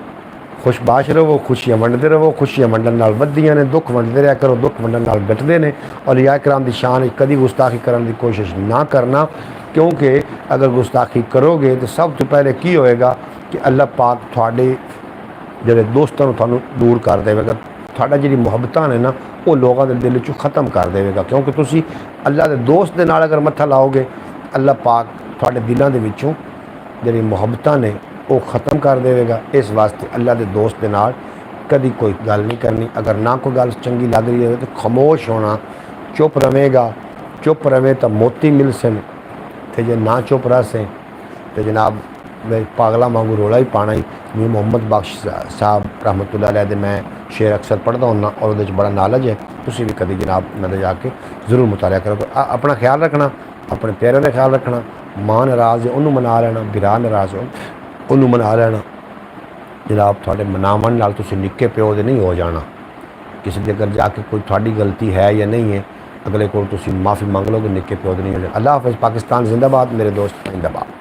खुशबाश रहो, खुशियां वंडते रहो। खुशियां वंडन नाल वधदियां ने, दुख वंडते रहा करो, दुख वंडन नाल घटदे ने। औलिया कराम की शान कभी गुस्ताखी करने की कोशिश ना करना, क्योंकि अगर गुस्ताखी करोगे तो सब तो पहले की होएगा कि अल्लाह पाक थोड़े ਜਿਹੜੇ ਦੋਸਤਾਂ ਨੂੰ ਤੁਹਾਨੂੰ दूर कर देगा। ਤੁਹਾਡਾ ਜਿਹੜੀ ਮੁਹੱਬਤਾਂ ਨੇ ਨਾ ਉਹ ਲੋਕਾਂ ਦੇ ਦਿਲ ਚੋਂ ਖਤਮ ਕਰ ਦੇਵੇਗਾ, ਕਿਉਂਕਿ ਤੁਸੀਂ ਅੱਲਾ ਦੇ ਦੋਸਤ ਦੇ ਨਾਲ ਅਗਰ ਮੱਥਾ ਲਾਓਗੇ ਅੱਲਾ ਪਾਕ ਤੁਹਾਡੇ ਦਿਲਾਂ ਦੇ ਵਿੱਚੋਂ ਜਿਹੜੀ ਮੁਹੱਬਤਾਂ ਨੇ ਉਹ ਖਤਮ ਕਰ ਦੇਵੇਗਾ। ਇਸ ਵਾਸਤੇ ਅੱਲਾ ਦੇ ਦੋਸਤ ਦੇ ਨਾਲ कभी कोई गल नहीं करनी। अगर ना कोई गल चंगी लग रही है तो खामोश होना, चुप रवेगा। चुप रवे तो मोती मिल सन, तो जे ना चुप रह से तो जनाब मेरे पागला वांगू रोला ही पाना ही। मी मोहम्मद बख्श साहब रहमतुल्लाह अलैह दे मैं शेर अक्सर पढ़ता हूँ और वो बड़ा नॉलेज है। तुसी भी कभी जनाब मैं जाके ज़रूर मुताला करो। अपना ख्याल रखना, अपने प्यारों का ख्याल रखना। मां नाराज़ है उन्होंने मना लेना, बिरा नाराज़ हो उन्होंने मना लेना। जनाब थोड़े मनावन नाल तुसीं निक्के प्यो दे नहीं हो जाना। किसी दे अगर जाके कोई थोड़ी गलती है या नहीं है अगले को तुसीं माफ़ी मंग लोगे, निक्के प्यो दे नहीं हो जाना। अल्लाह हाफ़िज़। पाकिस्तान जिंदाबाद। मेरे दोस्त जिंदाबाद।